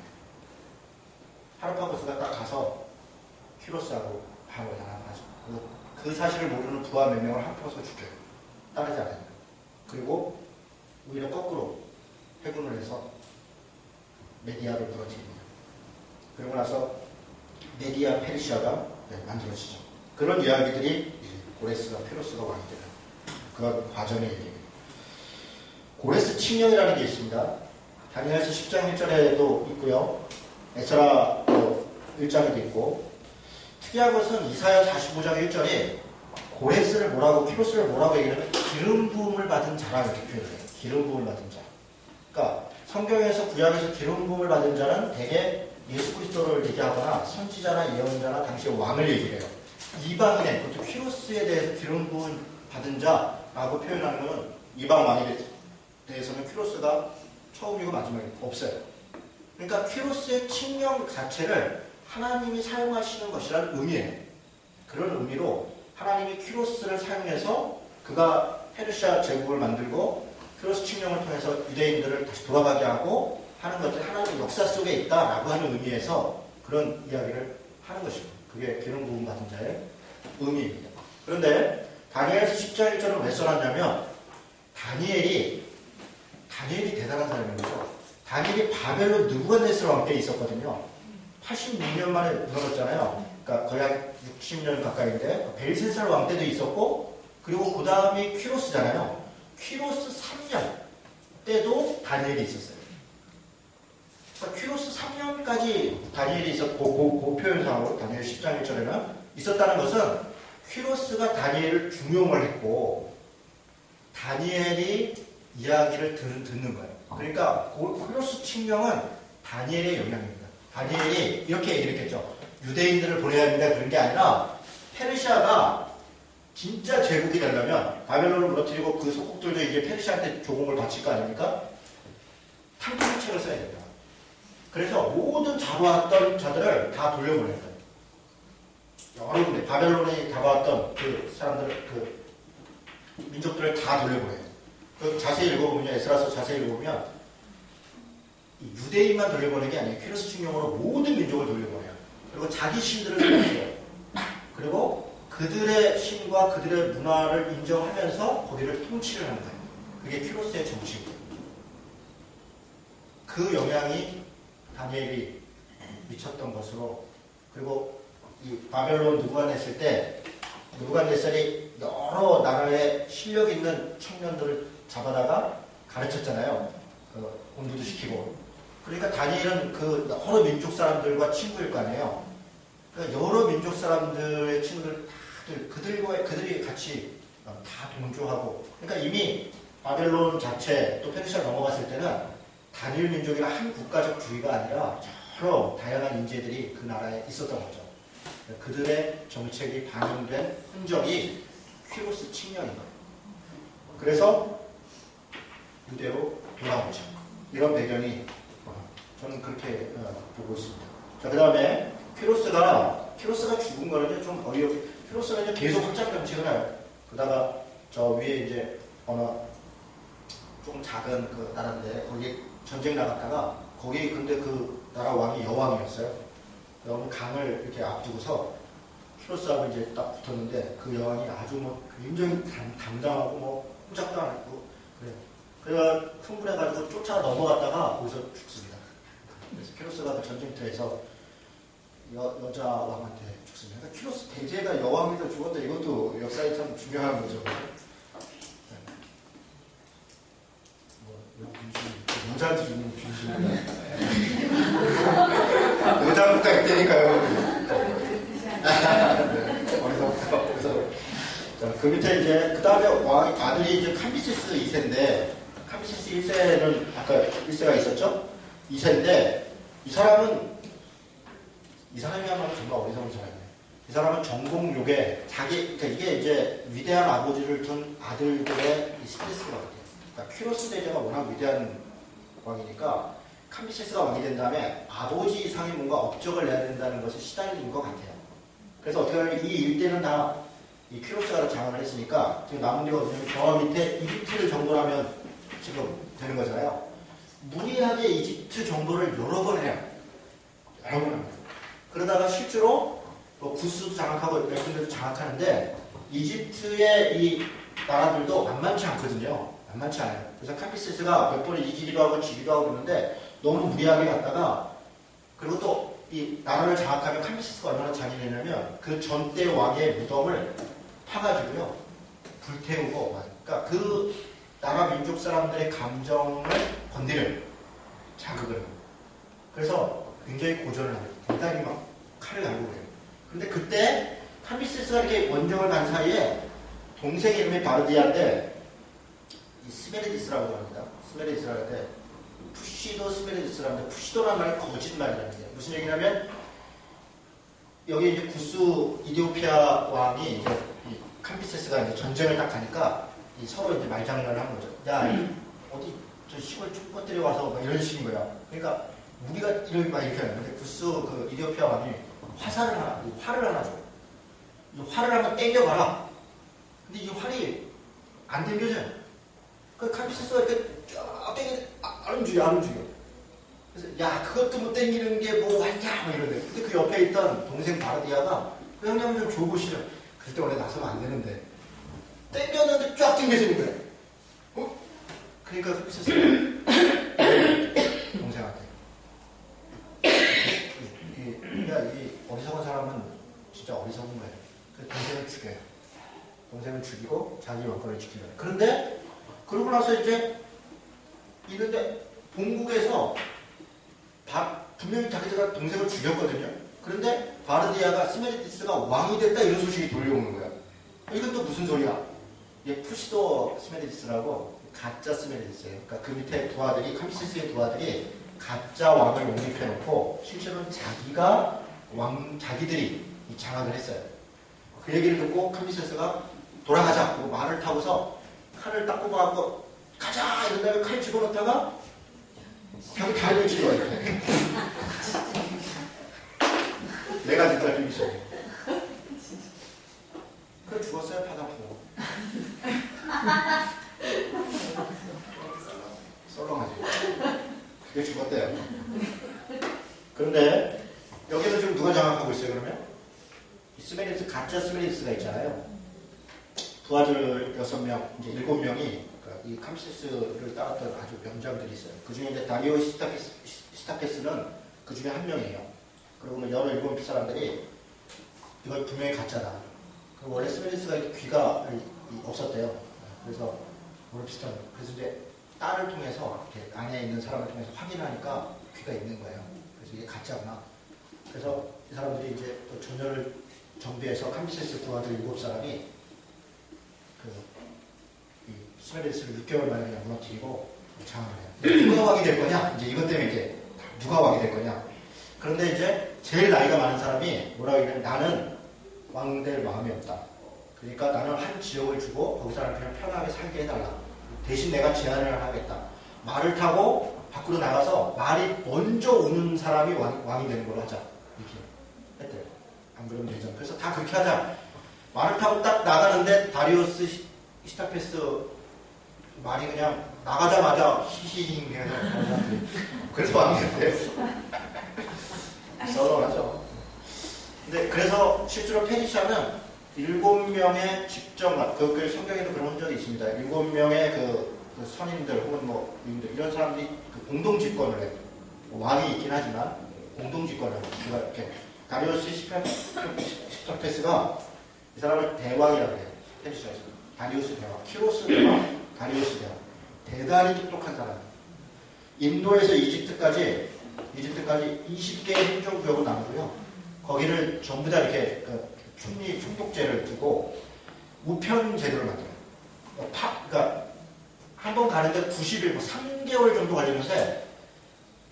하르파고스가 딱 가서 키로스하고 바로 연합을 하죠. 그 사실을 모르는 부하 몇 명을 하르파고스가 죽여요. 따르지 않아요. 그리고 오히려 거꾸로 해군을 해서 메디아를 무너뜨립니다. 그리고 나서 메디아 페르시아가 만들어지죠. 그런 이야기들이 고레스가 키로스가 왕이 되는 그런 과정의 얘기입니다. 고레스 칙령이라는 게 있습니다. 다니엘서 10장 1절에도 있고요. 에스라 1장에도 있고, 특이한 것은 이사야 45장 1절에 고레스를 뭐라고 키로스를 뭐라고 얘기하면 기름 부음을 받은 자라고 이렇게 표현해요. 기름 부음을 받은 자. 그러니까 성경에서 구약에서 기름 부음을 받은 자는 대개 예수 그리스도를 얘기하거나 선지자나 예언자나 당시의 왕을 얘기해요. 이방인의 그것도 키로스에 대해서 기름 부음 받은 자라고 표현하는 것은 이방 왕에 대해서는 키로스가 처음이고 마지막이 없어요. 그러니까 키로스의 칙령 자체를 하나님이 사용하시는 것이라는 의미예요. 그런 의미로 하나님이 키로스를 사용해서 그가 페르시아 제국을 만들고 키로스 칙령을 통해서 유대인들을 다시 돌아가게 하고 하는 것들이 하나님의 역사 속에 있다라고 하는 의미에서 그런 이야기를 하는 것입니다. 그게 기름 부음 받은 자의 의미입니다. 그런데 다니엘서 10장 1절은 왜 써놨냐면 다니엘이 대단한 사람인 거죠. 다니엘이 바벨론 느부갓네살 왕 때 있었거든요. 86년 만에 무너졌잖아요. 그러니까 거의 한 60년 가까이인데 벨세살 왕 때도 있었고 그리고 그 다음이 퀴로스잖아요. 퀴로스 3년 때도 다니엘이 있었어요. 그러니까 퀴로스 3년까지 다니엘이 있었고 그 표현상으로 다니엘 10장 1절에는 있었다는 것은 퀴로스가 다니엘을 중용을 했고 다니엘이 이야기를 듣는 거예요. 그러니까 퀴로스 칙령은 다니엘의 영향입니다. 다니엘이 이렇게 얘기했겠죠. 유대인들을 보내야 합니다. 그런 게 아니라 페르시아가 진짜 제국이 되려면 바벨론을 무너뜨리고 그 속국들도 이제 페르시아한테 조공을 바칠 거 아닙니까? 탕평책을 써야 된다. 그래서 모든 잡아왔던 자들을 다 돌려보낸 거예요. 여러 군데 바벨론에 잡아왔던 그 사람들, 그 민족들을 다 돌려보내요. 그 자세히 읽어보면 에스라서 자세히 읽어보면 유대인만 돌려보내는 게 아니에요. 퀴로스 칙령으로 모든 민족을 돌려보내요. 그리고 자기 신들을 세워요. 그리고 그들의 신과 그들의 문화를 인정하면서 거기를 통치를 하는 거예요. 그게 퀴로스의 정치입니다. 그 영향이 다니엘이 미쳤던 것으로 그리고 이 바벨론 느부갓네살 때 느부갓네살이 여러 나라의 실력 있는 청년들을 잡아다가 가르쳤잖아요. 공부도 시키고. 그러니까 다니엘은 그 여러 민족 사람들과 친구일 거 아니에요. 그러니까 여러 민족 사람들의 친구들 그들이 같이 다 동조하고. 그러니까 이미 바벨론 자체 또 페르시아 넘어갔을 때는 단일 민족이나 한 국가적 주의가 아니라 여러 다양한 인재들이 그 나라에 있었던 거죠. 그들의 정책이 반영된 흔적이 퀴로스 칙령인 거예요. 그래서 유대로 돌아오죠. 이런 배경이 저는 그렇게 보고 있습니다. 자, 그 다음에 퀴로스가 죽은 거는 좀 퀴로스는 이제 계속 확장 정책을 해요. 그러다가 저 위에 이제 어느 조금 작은 그 나라인데 거기 전쟁 나갔다가 거기 근데 그 나라 왕이 여왕이었어요. 여왕은 강을 이렇게 앞두고서 키로스하고 이제 딱 붙었는데 그 여왕이 아주 뭐 굉장히 당당하고 뭐 꼼짝도 안 했고 그래요. 그래서 흥분해가지고 쫓아 넘어갔다가 거기서 죽습니다. 그래서 키로스가 그 전쟁터에서 여자 왕한테 죽습니다. 그러니까 키로스 대제가 여왕이다 죽었는데 이것도 역사에 참 중요한 거죠. 여자한테 죽는 귀신이야. 여자부터 있다니까요. 그래서 그 밑에 이제 그 다음에 아들이 이제 캄비세스 2세인데 캄비세스 1세는 아까 1세가 있었죠? 2세인데 이 사람이야말로 정말 어리석은 사람이에요. 이 사람은 정복욕에 그러니까 이게 이제 위대한 아버지를 둔 아들들의 스트레스가 같아요. 그러니까 퀴로스 대제가 워낙 위대한 왕이니까 캄비세스가 왕이 된 다음에 아버지 이상의 뭔가 업적을 내야 된다는 것에 시달린 것 같아요. 그래서 어떻게 하면 이 일대는 다 이 퀴로스가 장악을 했으니까 지금 남은 데가 어디냐면 저 밑에 이집트를 정벌하면 지금 되는 거잖아요. 무리하게 이집트 정벌을 여러 번 해요. 여러 번 합니다. 그러다가 실제로 뭐 구스도 장악하고 몇 군데도 장악하는데 이집트의 이 나라들도 만만치 않거든요. 만만치 않아요. 그래서 캄비세스가 몇 번 이기기도 하고 지기도 하고 그러는데 너무 무리하게 갔다가 그리고 또 이 나라를 장악하면 캄비세스가 얼마나 잔인했냐면 그 전대 왕의 무덤을 파가지고요 불태우고 그러니까 그 나라 민족 사람들의 감정을 건드려요. 자극을 해요. 그래서 굉장히 고전을 해요. 대단히 막 칼을 갈고 그래요. 근데 그때 캄비세스가 이렇게 원정을 간 사이에 동생 이름이 바르디아인데 이 스메르디스라고 합니다. 스메르디스라고 하는데 푸시도 스메르디스라는데 푸시도라는 말이 거짓말이라는 거예요. 무슨 얘기냐면 여기 이제 구스 이디오피아 왕이 이제 이 캄비세스가 이제 전쟁을 딱 가니까 이 서로 이제 말장난을 한 거죠. 야 어디 저 시골 촌것들이 와서 막 이런 식인 거야. 그러니까 우리가 이렇게 막 이렇게 하는 건데 구스 그 이디오피아 왕이 활을 하나 줘. 이 활을 한번 땡겨봐라. 근데 이 활이 안 땡겨져요. 그 캄비세스가 이렇게 쫙 안 움직여. 그래서 야 그것도 못 땡기는 게 뭐 왔냐 뭐 이러네. 근데 그 옆에 있던 동생 바르디아가 그 형님 좀 줘보시죠. 그때 원래 나서면 안 되는데 땡겼는데 쫙 땡겨지는 거야. 어? 그러니까 캄비세스가 동생한테 이 어리석은 사람은 진짜 어리석은 거예요. 그래서 동생을 죽여요. 동생을 죽이고 자기 왕권을 지키려. 그런데 그러고 나서 이제 있는데 본국에서 분명히 자기가 동생을 죽였거든요. 그런데 바르디아가 스메르디스가 왕이 됐다 이런 소식이 돌려오는 거야. 이건 또 무슨 소리야? 이게 푸시도 스메르디스라고 가짜 스메르디스예요. 그러니까 그 밑에 두 아들이 캄비세스의 두 아들이 가짜 왕을 용립해놓고 실제로는 자기들이 장악을 했어요. 그 얘기를 듣고 캄비세스가 돌아가자 고 말을 타고서 칼을 딱 뽑아갖고 가자 이런 다음에 칼 집어넣다가 자기 다리를 찔러요. 내가 진짜 좀 있어. 그래 죽었어요. 파닥포. 썰렁하지. 그게 죽었대요. 그런데 여기서 지금 누가 장악하고 있어요 그러면? 스메리스 가짜 스메리스가 있잖아요. 부하들 6명, 이제 7명이 이 캄비세스를 따랐던 아주 명장들이 있어요. 그 중에 이제 다리오 시타케스는 그 중에 한 명이에요. 그리고 17 사람들이 이걸 분명히 가짜다. 그리고 원래 스메리스가 귀가 없었대요. 그래서 오늘 비슷한. 그래서 이제 딸을 통해서 이렇게 안에 있는 사람을 통해서 확인하니까 귀가 있는 거예요. 그래서 이게 가짜구나. 그래서 이 사람들이 이제 또 전열을 정비해서 캄비세스 부하들 7사람이 스메르디스를 6개월 만에 그냥 무너뜨리고 장악을 해요. 누가 왕이 될 거냐? 이제 이것 때문에 이제 누가 왕이 될 거냐? 그런데 이제 제일 나이가 많은 사람이 뭐라고 얘기하면 나는 왕 될 마음이 없다. 그러니까 나는 한 지역을 주고 거기 사람 그냥 편하게 살게 해달라. 대신 내가 제안을 하겠다. 말을 타고 밖으로 나가서 말이 먼저 오는 사람이 왕이 되는 걸로 하자. 이렇게 했대요. 안 그러면 되잖아. 그래서 다 그렇게 하자. 말을 타고 딱 나가는데 다리오스 시타페스 말이 그냥 나가자마자 히히히 해서 그래서 왕인데 썰렁하죠. 근데 그래서 실제로 페르시아는 7명의 직접 그 성경에도 그런 적이 있습니다. 7명의 그 선인들 혹은 뭐 이런 사람들이 그 공동 집권을 해요. 왕이 있긴 하지만 공동 집권을 해요. 이렇게 다리우스 히스토페스가 이 사람을 대왕이라고 해요. 페르시아에서 다리우스 대왕, 키로스 대왕, 다리우스 대왕. 대단히 똑똑한 사람. 인도에서 이집트까지 20개의 행정구역을 나누고요. 거기를 전부 다 이렇게 총독제를 두고 우편 제도를 만들어요. 그러니까 한 번 가는데 90일, 3개월 정도 걸리는데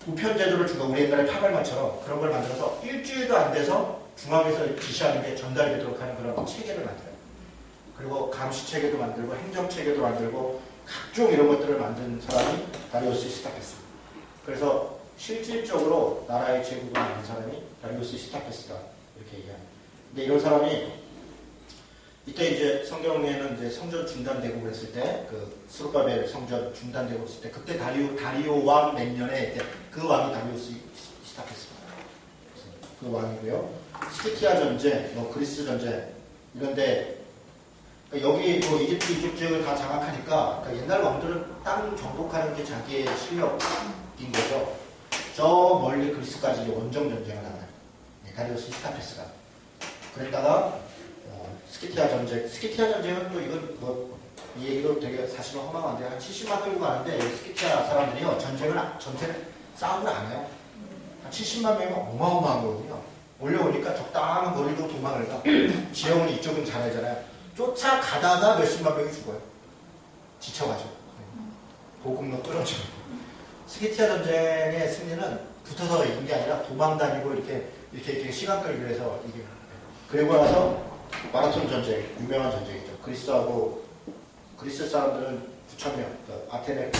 우편 제도를 주고 우리 옛날에 파발마처럼 그런 걸 만들어서 일주일도 안 돼서 중앙에서 지시하는 게 전달이 되도록 하는 그런 체계를 만들어요. 그리고 감시 체계도 만들고 행정 체계도 만들고 각종 이런 것들을 만든 사람이 다리우스 히스토페스. 그래서 실질적으로 나라의 제국을 만든 사람이 다리우스 히스토페스다 이렇게 얘기합니다. 근데 이런 사람이 이때 이제 성경에는 이제 성전 중단되고 그랬을 때 그 스룹바벨 성전 중단되고 그랬을 때 그때 다리오 왕 몇 년에 그 왕이 다리우스 히스토페스입니다. 그 왕이고요. 스키티아 전쟁, 뭐 그리스 전쟁 이런데 그러니까 여기 뭐 이집트 이쪽 지역을 다 장악하니까 그러니까 옛날 왕들은 땅 정복하는 게 자기의 실력인 거죠. 저 멀리 그리스까지 원정 전쟁을 하는 다리우스 히스토페스가 그랬다가 스키티아 전쟁은 또 이건 뭐 이 얘기도 되게 사실은 허망한데 한 70만 들고 가는데 스키티아 사람들이요 전체를 싸움을 안 해요. 한 70만 명이면 어마어마한 거거든요. 올려오니까 적당한 거리로 도망을 가. 지형은 이쪽은 잘하잖아요. 쫓아가다가 몇십만 명이 죽어요. 지쳐가지고. 보급로 떨어져. 스키티아 전쟁의 승리는 붙어서 이긴 게 아니라 도망 다니고 이렇게 시간 끌기 위해서 이게. 그리고 나서 마라톤 전쟁, 유명한 전쟁이죠. 그리스 사람들은 9,000명, 아테네,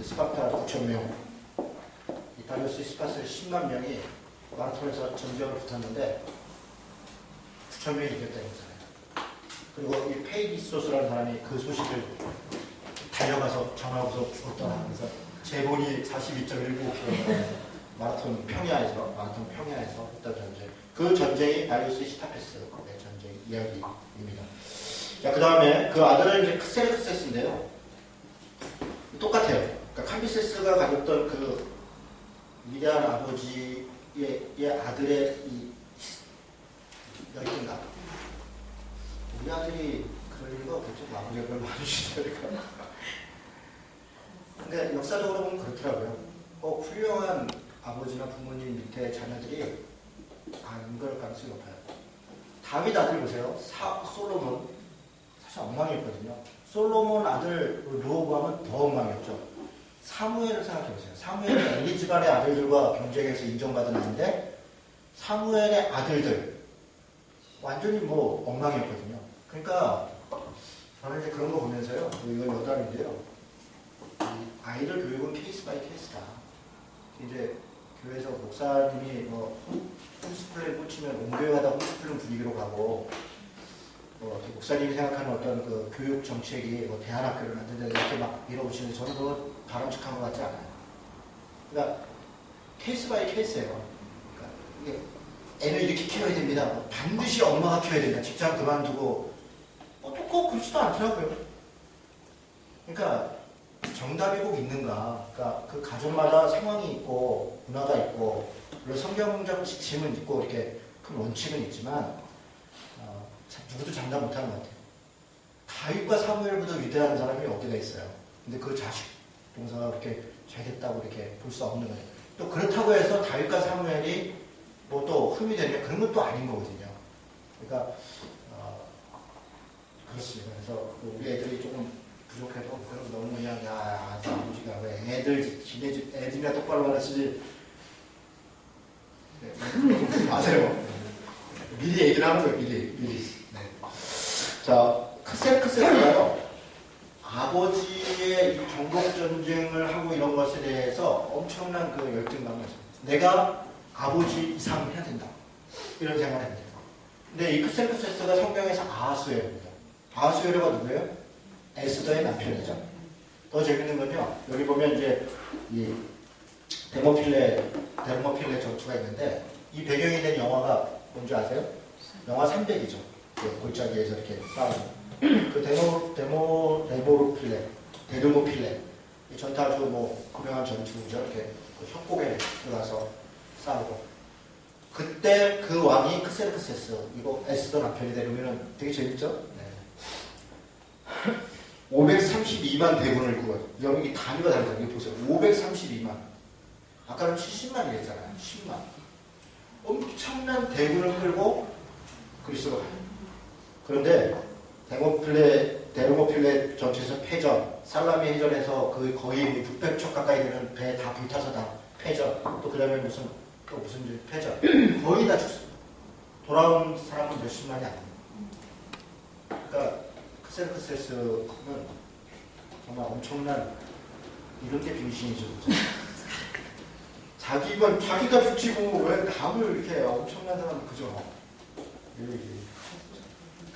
스파르타 9,000명, 다리우스 히스토페스 10만 명이 마라톤에서 전쟁을 붙었는데 9,000명이 이겼다는 거잖아요. 그리고 이 페이디소스라는 사람이 그 소식을 달려가서 전화하고서 죽었다 하면서 제본이 42.19km 마라톤 평야에서 했던 전쟁. 그 전쟁이 다리우스 히스토페스의 전쟁 이야기입니다. 자, 그 다음에 그 아들은 이제 크세르크세스인데요. 똑같아요. 그러니까 캄비세스가 가졌던 그 위대한 아버지의 아들의 이 열등감. 우리 아들이 그럴 리가 없겠죠. 아버지가 그걸 많으시니까. 근데 역사적으로 보면 그렇더라고요. 훌륭한 아버지나 부모님 밑에 자녀들이 안 그럴 가능성이 높아요. 다윗 아들 보세요. 솔로몬. 사실 엉망이었거든요. 솔로몬 아들 르호보암은 더 엉망이었죠. 사무엘을 생각해보세요. 사무엘은 엘리 집안의 아들들과 경쟁해서 인정받은 아이인데 사무엘의 아들들 완전히 뭐 엉망이었거든요. 그러니까 저는 이제 그런 거 보면서요. 이건 여담인데요. 아이들 교육은 케이스 바이 케이스다. 이제 교회에서 목사님이 뭐 홈스쿨에 꽂히면 온 교회마다 홈스쿨 분위기로 가고 목사님이 생각하는 어떤 그 교육 정책이 뭐 대안학교를 만든다 이렇게 막 밀어붙이는데 저는 그거 바람직한 것 같지 않아요. 그러니까 케이스 바이 케이스예요. 그러니까 이게 애를 이렇게 키워야 됩니다. 뭐 반드시 엄마가 키워야 됩니다. 직장 그만두고 꼭 그렇지도 않더라고요. 그러니까 정답이 꼭 있는가? 그러니까 그 가정마다 상황이 있고 문화가 있고 물론 성경적 지침은 있고 이렇게 큰 원칙은 있지만 누구도 장담 못하는 것 같아요. 다윗과 사무엘보다 위대한 사람이 어디가 있어요. 근데 그 자식 동사가 그렇게 잘 됐다고 이렇게 볼 수 없는 거예요. 또 그렇다고 해서 다윗과 사무엘이 뭐 또 흠이 되면 그런 것도 아닌 거거든요. 그러니까 그렇습니다. 그래서 우리 애들이 조금 부족해도 그럼 너무 그냥 아버지가 왜 애들이나 똑바로 가르치지. 네, 마세요. 미리 얘기를 하는 거예요. 미리. 네. 자, 크세르크세스가요. 아버지의 정복 전쟁을 하고 이런 것에 대해서 엄청난 그 열등감을 했습니다. 내가 아버지 이상을 해야 된다. 이런 생각을 합니다. 근데 이 크세르크세스가 성경에서 아하수에로입니다. 아하수에로가 누구예요? 에스더의 남편이죠. 더 재밌는 건요. 여기 보면 이제 이 데모필레 전투가 있는데 이 배경이 된 영화가 뭔지 아세요? 영화 300이죠. 골짜기에서 이렇게 싸우는. 그 데르모필레. 이 전투 아주 뭐 유명한 전투죠. 이렇게 그 협곡에 들어가서 싸우고. 그때 그 왕이 크세르크세스. 이거 에스더 남편이 되려면 되게 재밌죠? 네. 532만 대군을 구워. 여기 단위가 다르죠. 여기 보세요. 532만. 아까는 70만이 했잖아요. 10만. 엄청난 대군을 끌고 그리스로 가요. 그런데 데르모필레 전투에서 패전, 살라미 해전에서 그 거의 600척 가까이 되는 배 다 불타서 다 패전. 또 그다음에 무슨 패전. 거의 다 죽습니다. 돌아온 사람은 몇십만이 아닙니다. 그러니까 크세르크세스는 정말 엄청난 이런 게 빙신이죠. 자기가 죽치고 왜 남을 이렇게 엄청난 사람 그죠?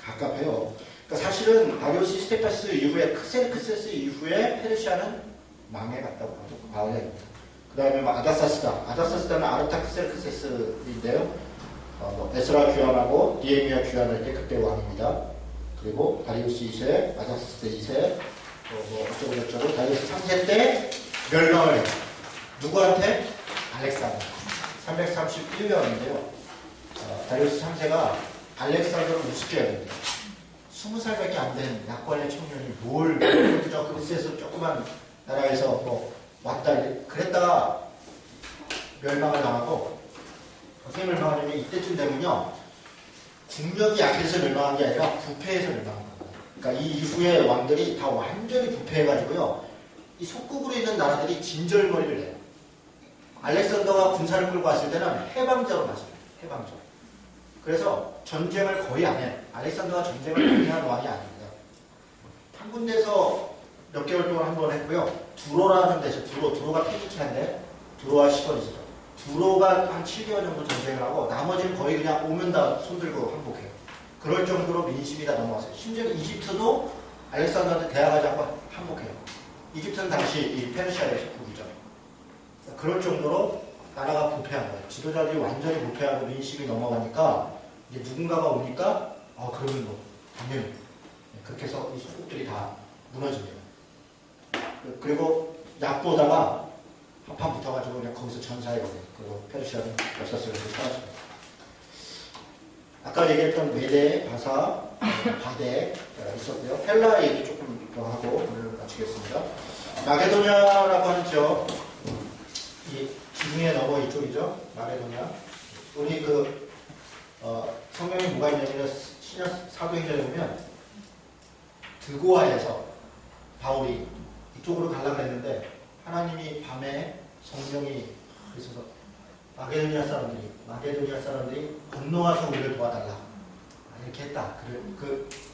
갑갑해요. 그러니까 사실은 다리우스 스테파스 이후에 크세르크세스 이후에 페르시아는 망해갔다고 봐요. 그 다음에 아다사스다는 아르타크세르크세스인데요. 에스라 귀환하고 니에미아 귀환할 때 그때 왕입니다. 그리고 다리우스 2세, 아다사스다 2세, 어쩌고저쩌고 다리우스 3세 때 멸망을 해요. 누구한테? 알렉산더. 331년인데요. 다리우스 3세가 알렉산더를 우습게 해야 됩니다. 20살밖에 안 된 약관의 청년이 뭘 저 그리스에서 조그만 나라에서 뭐 왔다 그랬다가 멸망을 당하고 어떻게 멸망하냐면 이때쯤 되면요. 국력이 약해서 멸망한 게 아니라 부패해서 멸망한 겁니다. 그러니까 이 이후에 왕들이 다 완전히 부패해가지고요. 이 속국으로 있는 나라들이 진절머리를 해요. 알렉산더가 군사를 끌고 왔을 때는 해방자로 맞아요. 해방자. 그래서 전쟁을 거의 안 해요. 알렉산더가 전쟁을 거의 하는 왕이 아닙니다. 한 군데서 몇 개월 동안 한 번 했고요. 두로라는 데서 두로가 페니키아인데 두로와 시건이죠. 두로가 한 7개월 정도 전쟁을 하고 나머지는 거의 그냥 오면 다 손들고 항복해요. 그럴 정도로 민심이 다 넘어왔어요. 심지어 이집트도 알렉산더한테 대항하지 않고 항복해요. 이집트는 당시 이 페르시아의 식국이죠. 그럴 정도로 나라가 부패한 거예요. 지도자들이 완전히 부패하고 민심이 넘어가니까 이제 누군가가 오니까 그러면 뭐 당연히 그렇게 해서 이 소국들이 다 무너집니다. 그리고 약보다가 한판 붙어가지고 그냥 거기서 전사해버려요. 그리고 페르시아는 역사속에서 사라집니다. 아까 얘기했던 메데, 바사, 바데 있었고요. 헬라 얘기 조금 더 하고 오늘 마치겠습니다. 마게도냐라고 하는 지역, 이 지중해 넘어 이쪽이죠. 마게도냐. 우리 성경에 뭐가 있냐면 신약 사도행전에 보면 드고아에서 바울이 이쪽으로 가려고 했는데 하나님이 밤에 성령이 있어서 마게도니아 사람들이 건너와서 우리를 도와달라 이렇게 했다.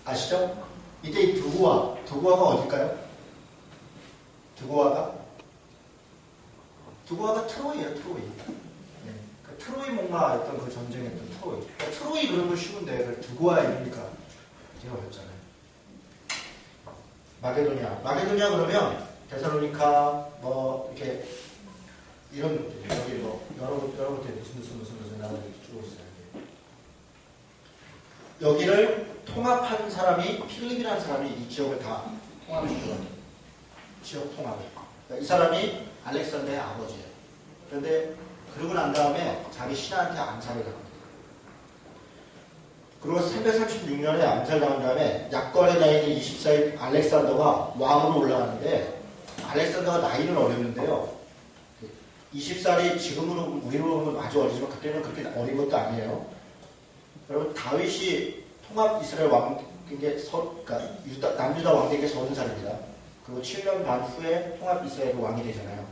아시죠? 이때 이 드고아가 어딜까요? 드고아가 트로이예요. 트로이. 네. 트로이 뭔가 했던 그 전쟁했던 트로이. 트로이 그런 거 쉬운데 그걸 드고아 이러니까 되게 어렵잖아요. 마게도니아 그러면 데살로니카 뭐 이렇게 이런 여기 뭐 여러 곳에 무슨 나라들이 쭉 있어요. 여기를 통합한 사람이 필립이라는 사람이 이 지역을 다 통합했거든요. 지역 통합을. 그러니까 이 사람이 알렉산더의 아버지예요. 그런데 그러고 난 다음에 자기 신하한테 암살을 당합니다. 그리고 336년에 암살당한 다음에 약관의 나이인 24일 알렉산더가 왕으로 올라가는데 알렉산더가 나이는 어렸는데요. 20살이 지금으로 우리로 보면 아주 어리지만 그때는 그렇게 어린 것도 아니에요. 여러분 다윗이 통합 이스라엘 왕 그러니까 남유다 왕 된 게 30살입니다. 그리고 7년 반 후에 통합 이스라엘 왕이 되잖아요.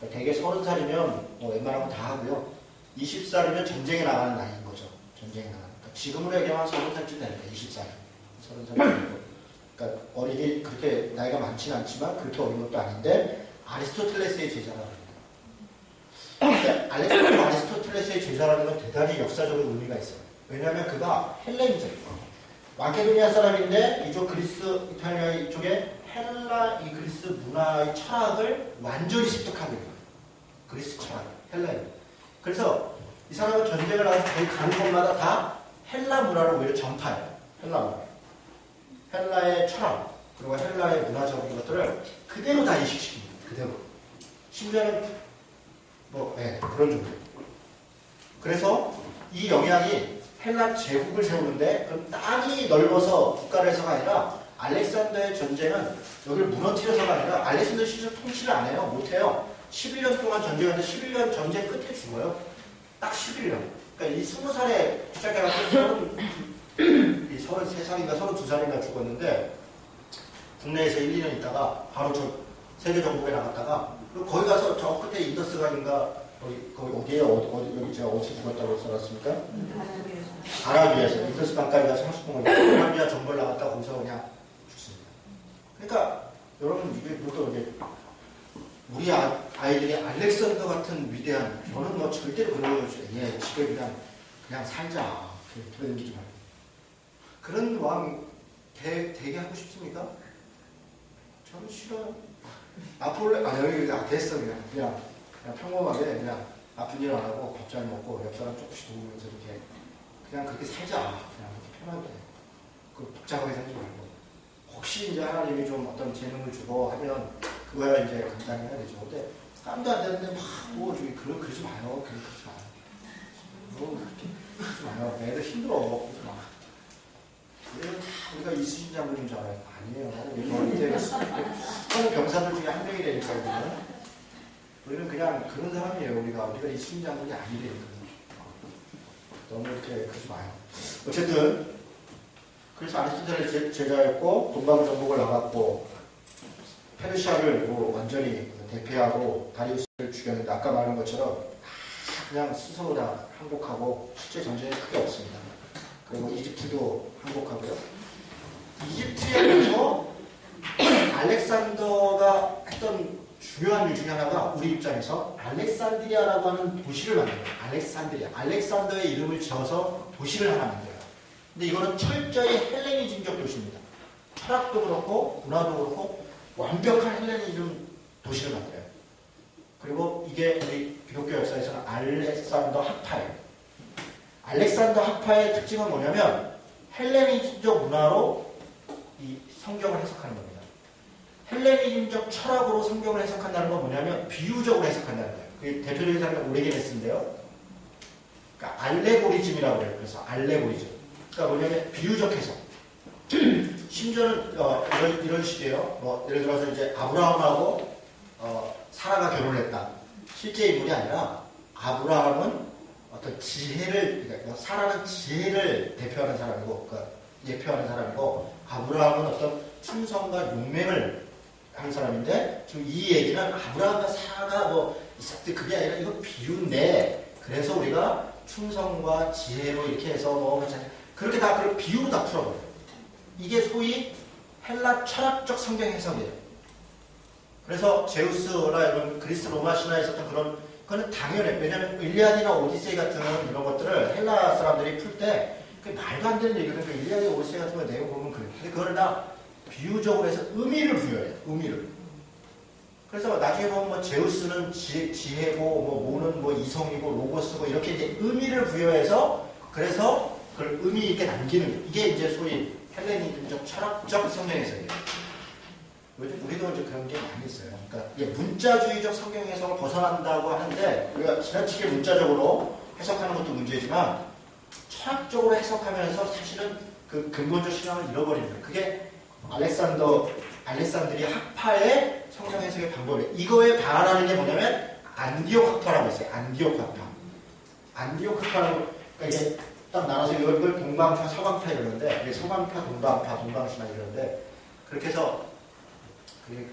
그러니까 대개 30살이면 웬만하면 다 하고요. 20살이면 전쟁에 나가는 나이인 거죠. 전쟁에 나가는. 그러니까 지금으로 얘기하면 30살쯤 되니까 20살. 30살 정도. 그러니까 어리기 그렇게 나이가 많지는 않지만 그렇게 어린 것도 아닌데 아리스토텔레스의 제자라고 합니다. 알렉산더가 아리스토텔레스의 제자라는 건 대단히 역사적인 의미가 있어요. 왜냐하면 그가 헬레니자예요. 마케도니아 사람인데 이쪽 그리스, 이탈리아 이쪽에 헬라 헬라 이 그리스 문화의 철학을 완전히 습득하게 돼요. 그리스 철학, 헬라인. 그래서 이 사람은 전쟁을 하고 가는 곳마다 다 헬라 문화를 오히려 전파해요. 헬라 문화. 헬라의 철학, 그리고 헬라의 문화적인 것들을 그대로 다 이식시킵니다. 그대로. 심지어는 그런 정도. 그래서 이 영향이 헬라 제국을 세우는데 그럼 땅이 넓어서 국가를 해서가 아니라 알렉산더의 전쟁은 여기를 무너뜨려서가 아니라 알렉산더 실제 통치를 안 해요. 못해요. 11년 동안 전쟁하는데 11년 전쟁 끝에 죽어요. 딱 11년. 그러니까 이 20살에 시작해가지고 33살인가 32살인가 죽었는데 국내에서 1, 2년 있다가 바로 저 세계 정복에 나갔다가 거기 가서 저 끝에 인더스강인가 거기 어디에 여기 제가 어디서 죽었다고 써놨습니까? 아라비아에서 인더스강까지 가서 30분간 아라비아 정벌 나갔다가 거기서 그냥 죽습니다. 그러니까 여러분 이게 뭐또 이제 우리 아이들이 알렉산더 같은 위대한 저는 뭐 절대로 그런 거죠. 집에 그냥 살자. 그러지 말고. 그런 왕 되게 하고 싶습니까? 저는 싫어요. 여기 됐어. 그냥 평범하게 그냥 아픈 일 안 하고 밥 잘 먹고 옆 사람 조금씩 도우면서 이렇게 그냥 그렇게 살자. 그냥 그렇게 편하게. 복잡하게 살지 말고. 혹시 이제 하나님이 좀 어떤 재능을 주고 하면 그거야 이제 감당해야 되죠. 근데 깜도 안 되는데 그러지 마요. 그러지 마요. 그러지 마요. 애들 힘들어. 그러지 마. 우리가 이순신 장군인 줄 알아요. 아니에요. 이제 하는 병사들 중에 한 명이 되니까 우리는 그냥 그런 사람이에요. 우리가 이순신 장군이 아니래요. 너무 이렇게 그러지 마요. 어쨌든 그래서 아리스토텔레스 제자였고 동방 정복을 나갔고 페르시아를 완전히 대패하고 다리우스를 죽였는데 아까 말한 것처럼 그냥 스스로 다 항복하고 실제 전쟁이 크게 없습니다. 그리고 이집트도 항복하고요. 이집트에서 알렉산더가 했던 중요한 일 중에 하나가 우리 입장에서 알렉산드리아라고 하는 도시를 만들어요. 알렉산더의 이름을 지어서 도시를 하나 만들어요. 근데 이거는 철저히 헬레니즘적 도시입니다. 철학도 그렇고 문화도 그렇고 완벽한 헬레니즘 도시를 만들어요. 그리고 이게 우리 기독교 역사에서는 알렉산더 학파예요. 알렉산더 학파의 특징은 뭐냐면 헬레니즘적 문화로 이 성경을 해석하는 겁니다. 헬레니즘적 철학으로 성경을 해석한다는 건 뭐냐면 비유적으로 해석한다는 거예요. 그게 대표적인 사람이 오리게네스인데요. 그러니까 알레고리즘이라고 해요. 그래서 알레고리즘. 그러니까 뭐냐면 비유적 해석. 심지어는 이런 식이에요. 예를 들어서 이제 아브라함하고 사라가 결혼했다. 실제 인물이 아니라 아브라함은 어떤 지혜를, 그러니까 사라는 지혜를 대표하는 사람이고, 그러니까 예표하는 사람이고, 아브라함은 어떤 충성과 용맹을 하는 사람인데, 지금 이 얘기는 아브라함과 사라가 있었대. 그게 아니라 이거 비유인데, 그래서 우리가 충성과 지혜로 이렇게 해서 그렇게 다 그걸 비유로 다 풀어버려요. 이게 소위 헬라 철학적 성경 해석이에요. 그래서 제우스나 이런 그리스 로마 신화에 있었던 그거는 당연해. 왜냐하면 일리아드나 오디세이 같은 이런 것들을 헬라 사람들이 풀 때 말도 안 되는 얘기거든요. 그러니까 일리아드, 오디세이 같은 거 내용 보면 그래요. 근데 그걸 다 비유적으로 해서 의미를 부여해요. 의미를. 그래서 나중에 보면 제우스는 지혜고, 모는 이성이고, 로고스고, 이렇게 이제 의미를 부여해서 그래서 그걸 의미 있게 남기는, 이게 이제 소위 헬레니즘적 철학적 성경 해석이에요. 요즘 우리도 이제 그런 게 많이 있어요. 그러니까 이게 문자주의적 성경 해석을 벗어난다고 하는데 우리가 지나치게 문자적으로 해석하는 것도 문제지만 철학적으로 해석하면서 사실은 그 근본적 신앙을 잃어버립니다. 그게 알렉산드리아 학파의 성경 해석의 방법이에요. 이거에 반하는 게 뭐냐면 안디옥 학파라고 있어요. 안디옥 학파. 안디옥 학파는 그러니까 이게 딱 나눠서 이걸 동방파, 서방파 이러는데 이게 서방파, 동방파, 동방신화 이러는데 그렇게 해서 그게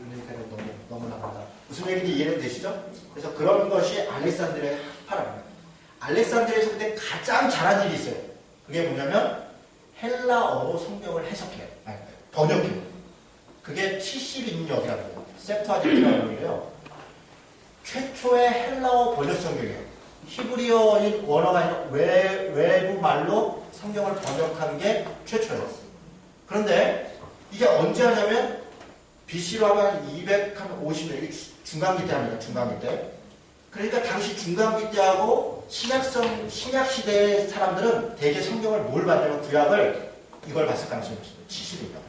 너무 나간다. 무슨 얘기인지 이해는 되시죠? 그래서 그런 것이 알렉산드리아의 학파랍니다. 알렉산드리아에서 근데 가장 잘한 일이 있어요. 그게 뭐냐면 헬라어로 성경을 해석해요. 번역해요. 그게 70인역이라고 해요. 셉투아진트라는 거예요. 최초의 헬라어 번역 성경이에요. 히브리어인 원어가 아니라 외부 말로 성경을 번역한 게 최초예요. 그런데 이게 언제 하냐면 BC로 하면 250년, 이게 중간기 때 합니다. 중간기 때. 그러니까 당시 중간기 때하고 신약 시대의 사람들은 대개 성경을 뭘 봤냐면 구약을 이걸 봤을 가능성이 있습니다. 70인력.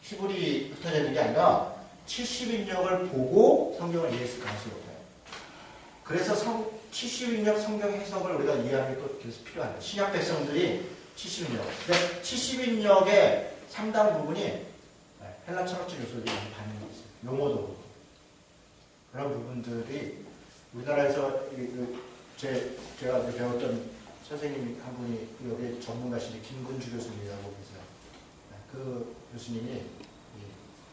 히브리 흩어져 있는 게 아니라 70인력을 보고 성경을 이해했을 가능성이 높아요. 그래서 70인력 성경 해석을 우리가 이해하는 게 또 계속 필요합니다. 신약 백성들이 70인력. 근데 70인력의 상당 부분이 헬라 철학적 요소들이 많이 반영되어 있어요. 용어도 그렇고. 그런 부분들이 우리나라에서 제가 배웠던 선생님 한 분이 여기 전문가시신 김근주 교수님이라고 계세요. 그 교수님이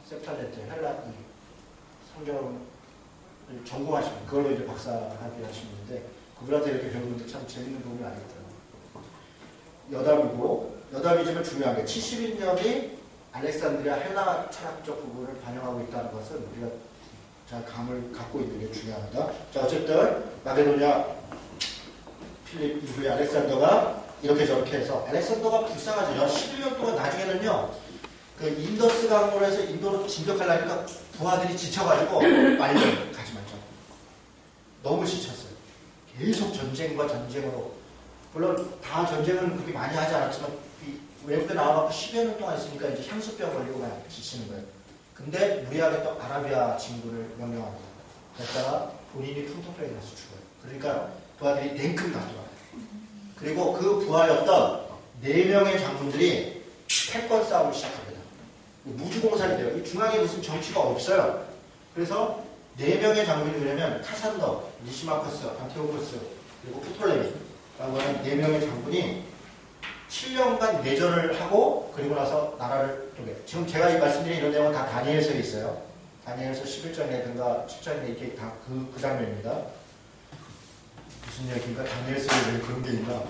세프타젠트 헬라 성경을 전공하시는 그걸로 이제 박사학위 하시는데 그분한테 이렇게 배우는데 참 재밌는 부분이 아니더라고요. 여담이지만 중요한 게 70인력이 알렉산드리아 헬라 철학적 부분을 반영하고 있다는 것은 우리가 잘 감을 갖고 있는 게 중요합니다. 자, 어쨌든 마게도냐 필립 이후에 알렉산더가 이렇게 저렇게 해서 알렉산더가 불쌍하죠. 11년 동안 나중에는요. 그 인더스 강으로 해서 인도로 진격하려니까 부하들이 지쳐가지고 빨리 가지 말자. 너무 지쳤어요. 계속 전쟁과 전쟁으로. 물론 다 전쟁은 그렇게 많이 하지 않았지만 외국에 나와서 10여 년 동안 있으니까 이제 향수병 걸리고 그냥 지치는 거예요. 근데 무리하게 또 아라비아 진군을 명령합니다. 그랬다가 본인이 풍토병에 가서 죽어요. 그러니까 부하들이 냉큼 놔둬요. 그리고 그 부하였던 4명의 장군들이 패권 싸움을 시작합니다. 무주공산이 돼요. 이 중앙에 무슨 정치가 없어요. 그래서 4명의 장군이 뭐냐면 카산더, 니시마커스, 안티오코스, 그리고 프톨레미라고 하는 4명의 장군이 7년간 내전을 하고 그리고 나서 나라를 지금 제가 이 말씀드린 이런 내용은 다 다니엘서에 있어요. 다니엘서 11장이라든가 7장에 이렇게 다 그 장면입니다. 무슨 얘기인가? 다니엘서에 왜 그런 게 있나?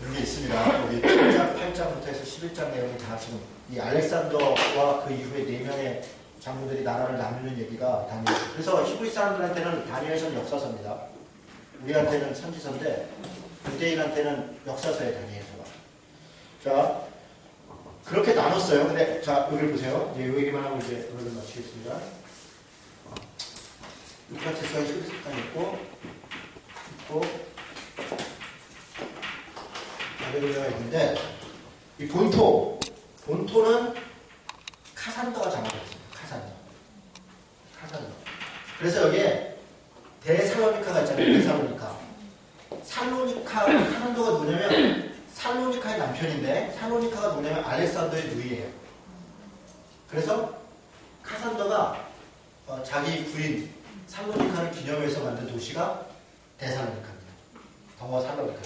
그런 게 있습니다. 여기 7장, 8장부터 해서 11장 내용이 다 지금 이 알렉산더와 그 이후에 4명의 장군들이 나라를 나누는 얘기가 다니엘. 그래서 히브리 사람들한테는 다니엘서는 역사서입니다. 우리한테는 선지서인데 유대인한테는 역사서에 다니엘서가. 자, 그렇게 나눴어요. 근데 자, 여기를 보세요. 이제 이 얘기만 하고 이제 오늘 마치겠습니다. 유프라테스가 11장 있고 바벨로니아가 있는데 이 본토는 카산더가 장악했어요. 카산더. 그래서 여기에 데살로니카가 있잖아요. 데살로니카. 카산더가 누구냐면 살로니카의 남편인데 살로니카가 누구냐면 알렉산더의 누이예요. 그래서 카산더가 자기 부인 살로니카를 기념해서 만든 도시가 데살로니카입니다. 더 살로니카.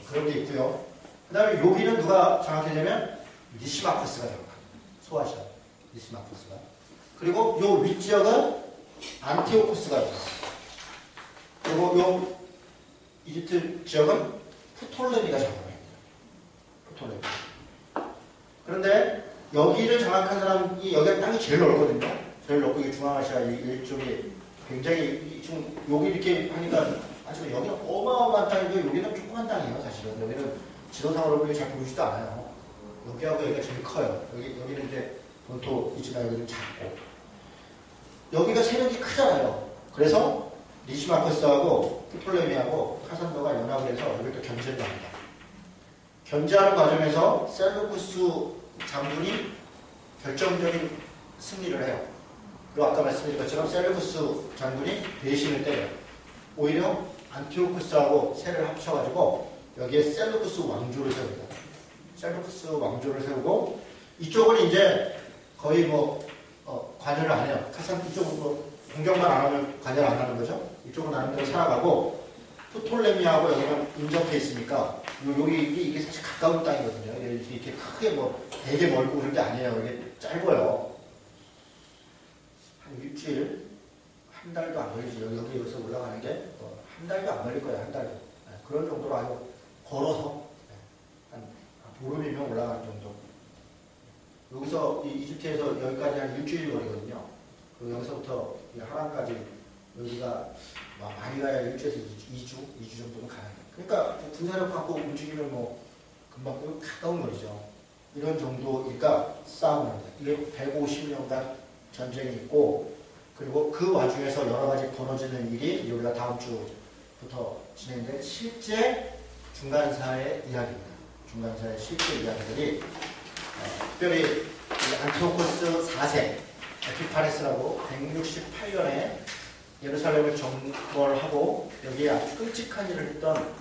그런 게 있고요. 그 다음에 여기는 누가 장악했냐면 니시마코스가 장악합니다. 소아시아 니시마코스가. 그리고 요 윗지역은 안티오코스가 있어요. 그리고 요 이집트 지역은 프톨레미가 장악합니다. 프톨레미. 그런데 여기를 장악한 사람이 여기가 땅이 제일 넓거든요. 제일 넓고 이게 중앙아시아 이쪽에 굉장히 지금 여기 이렇게 하니까 하지만 여기는 어마어마한 땅이고 여기는 조그만 땅이에요. 사실은 여기는 지도상으로 보기 잘 보이지도 않아요. 여기하고 여기가 제일 커요. 여기는 이제 본토이지만 여기는 작고 여기가 세력이 크잖아요. 그래서 니시마코스하고 프톨레미하고 카산더가 연합을 해서 여기 또 견제를 합니다. 견제하는 과정에서 셀루쿠스 장군이 결정적인 승리를 해요. 그리고 아까 말씀드린 것처럼 셀루쿠스 장군이 배신을 때려요. 오히려 안티오쿠스하고 세를 합쳐가지고 여기에 셀루쿠스 왕조를 세웁니다. 셀루쿠스 왕조를 세우고 이쪽은 이제 거의 관여를 안 해요. 카산 이쪽은 공격만 안 하면 관여를 안 하는 거죠. 이쪽은 나름대로 살아가고 프톨레미하고 여기가 인접해 있으니까 이게 사실 가까운 땅이거든요. 이렇게 크게 되게 멀고 그런 게 아니에요. 이게 짧아요. 한 일주일, 한 달도 안 걸리죠. 여기서 올라가는 게 한 달도 안 걸릴 거예요. 한 달도. 그런 정도로 아주 걸어서 한 보름이면 올라가는 정도. 여기서 이집트에서 여기까지 한 일주일 거리거든요. 그리고 여기서부터 하란까지 여기가 많이 가야 1주에서 2주 정도는 가야 돼요. 그러니까 군사력 갖고 움직이면 금방 가까운 거리죠. 이런 정도니까 싸움을 합니다. 이게 150년간 전쟁이 있고 그리고 그 와중에서 여러 가지 벌어지는 일이 우리가 다음 주부터 진행될 실제 중간사의 이야기입니다. 중간사의 실제 이야기들이 특별히 안티오코스 4세 에피파네스라고 168년에 예루살렘을 점거하고 여기에 아주 끔찍한 일을 했던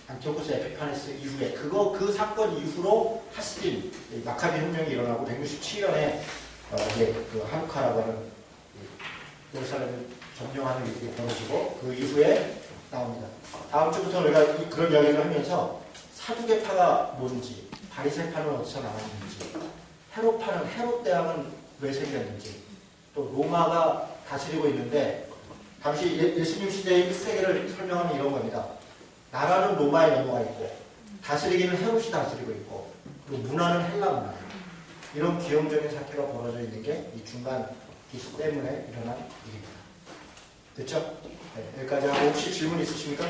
안티오코스 에피파네스 이후에 그 사건 이후로 하스딘 마카비 혁명이 일어나고 167년에 그 하누카라고 하는 예루살렘을 점령하는 일이 벌어지고 그 이후에 나옵니다. 다음 주부터 우리가 그런 이야기를 하면서 사두개파가 뭔지, 바리새파는 어디서 나왔는지, 헤롯파는 헤롯 대왕은 왜 생겼는지, 또 로마가 다스리고 있는데 당시 예수님 시대의 1세기를 설명하면 이런 겁니다. 나라는 로마에 넘어가 있고 다스리기는 헤롯이 다스리고 있고 그리고 문화는 헬라 문화예요. 이런 기형적인 사태가 벌어져 있는 게 이 중간 기수 때문에 일어난 일입니다. 됐죠? 네, 여기까지 하고 혹시 질문 있으십니까?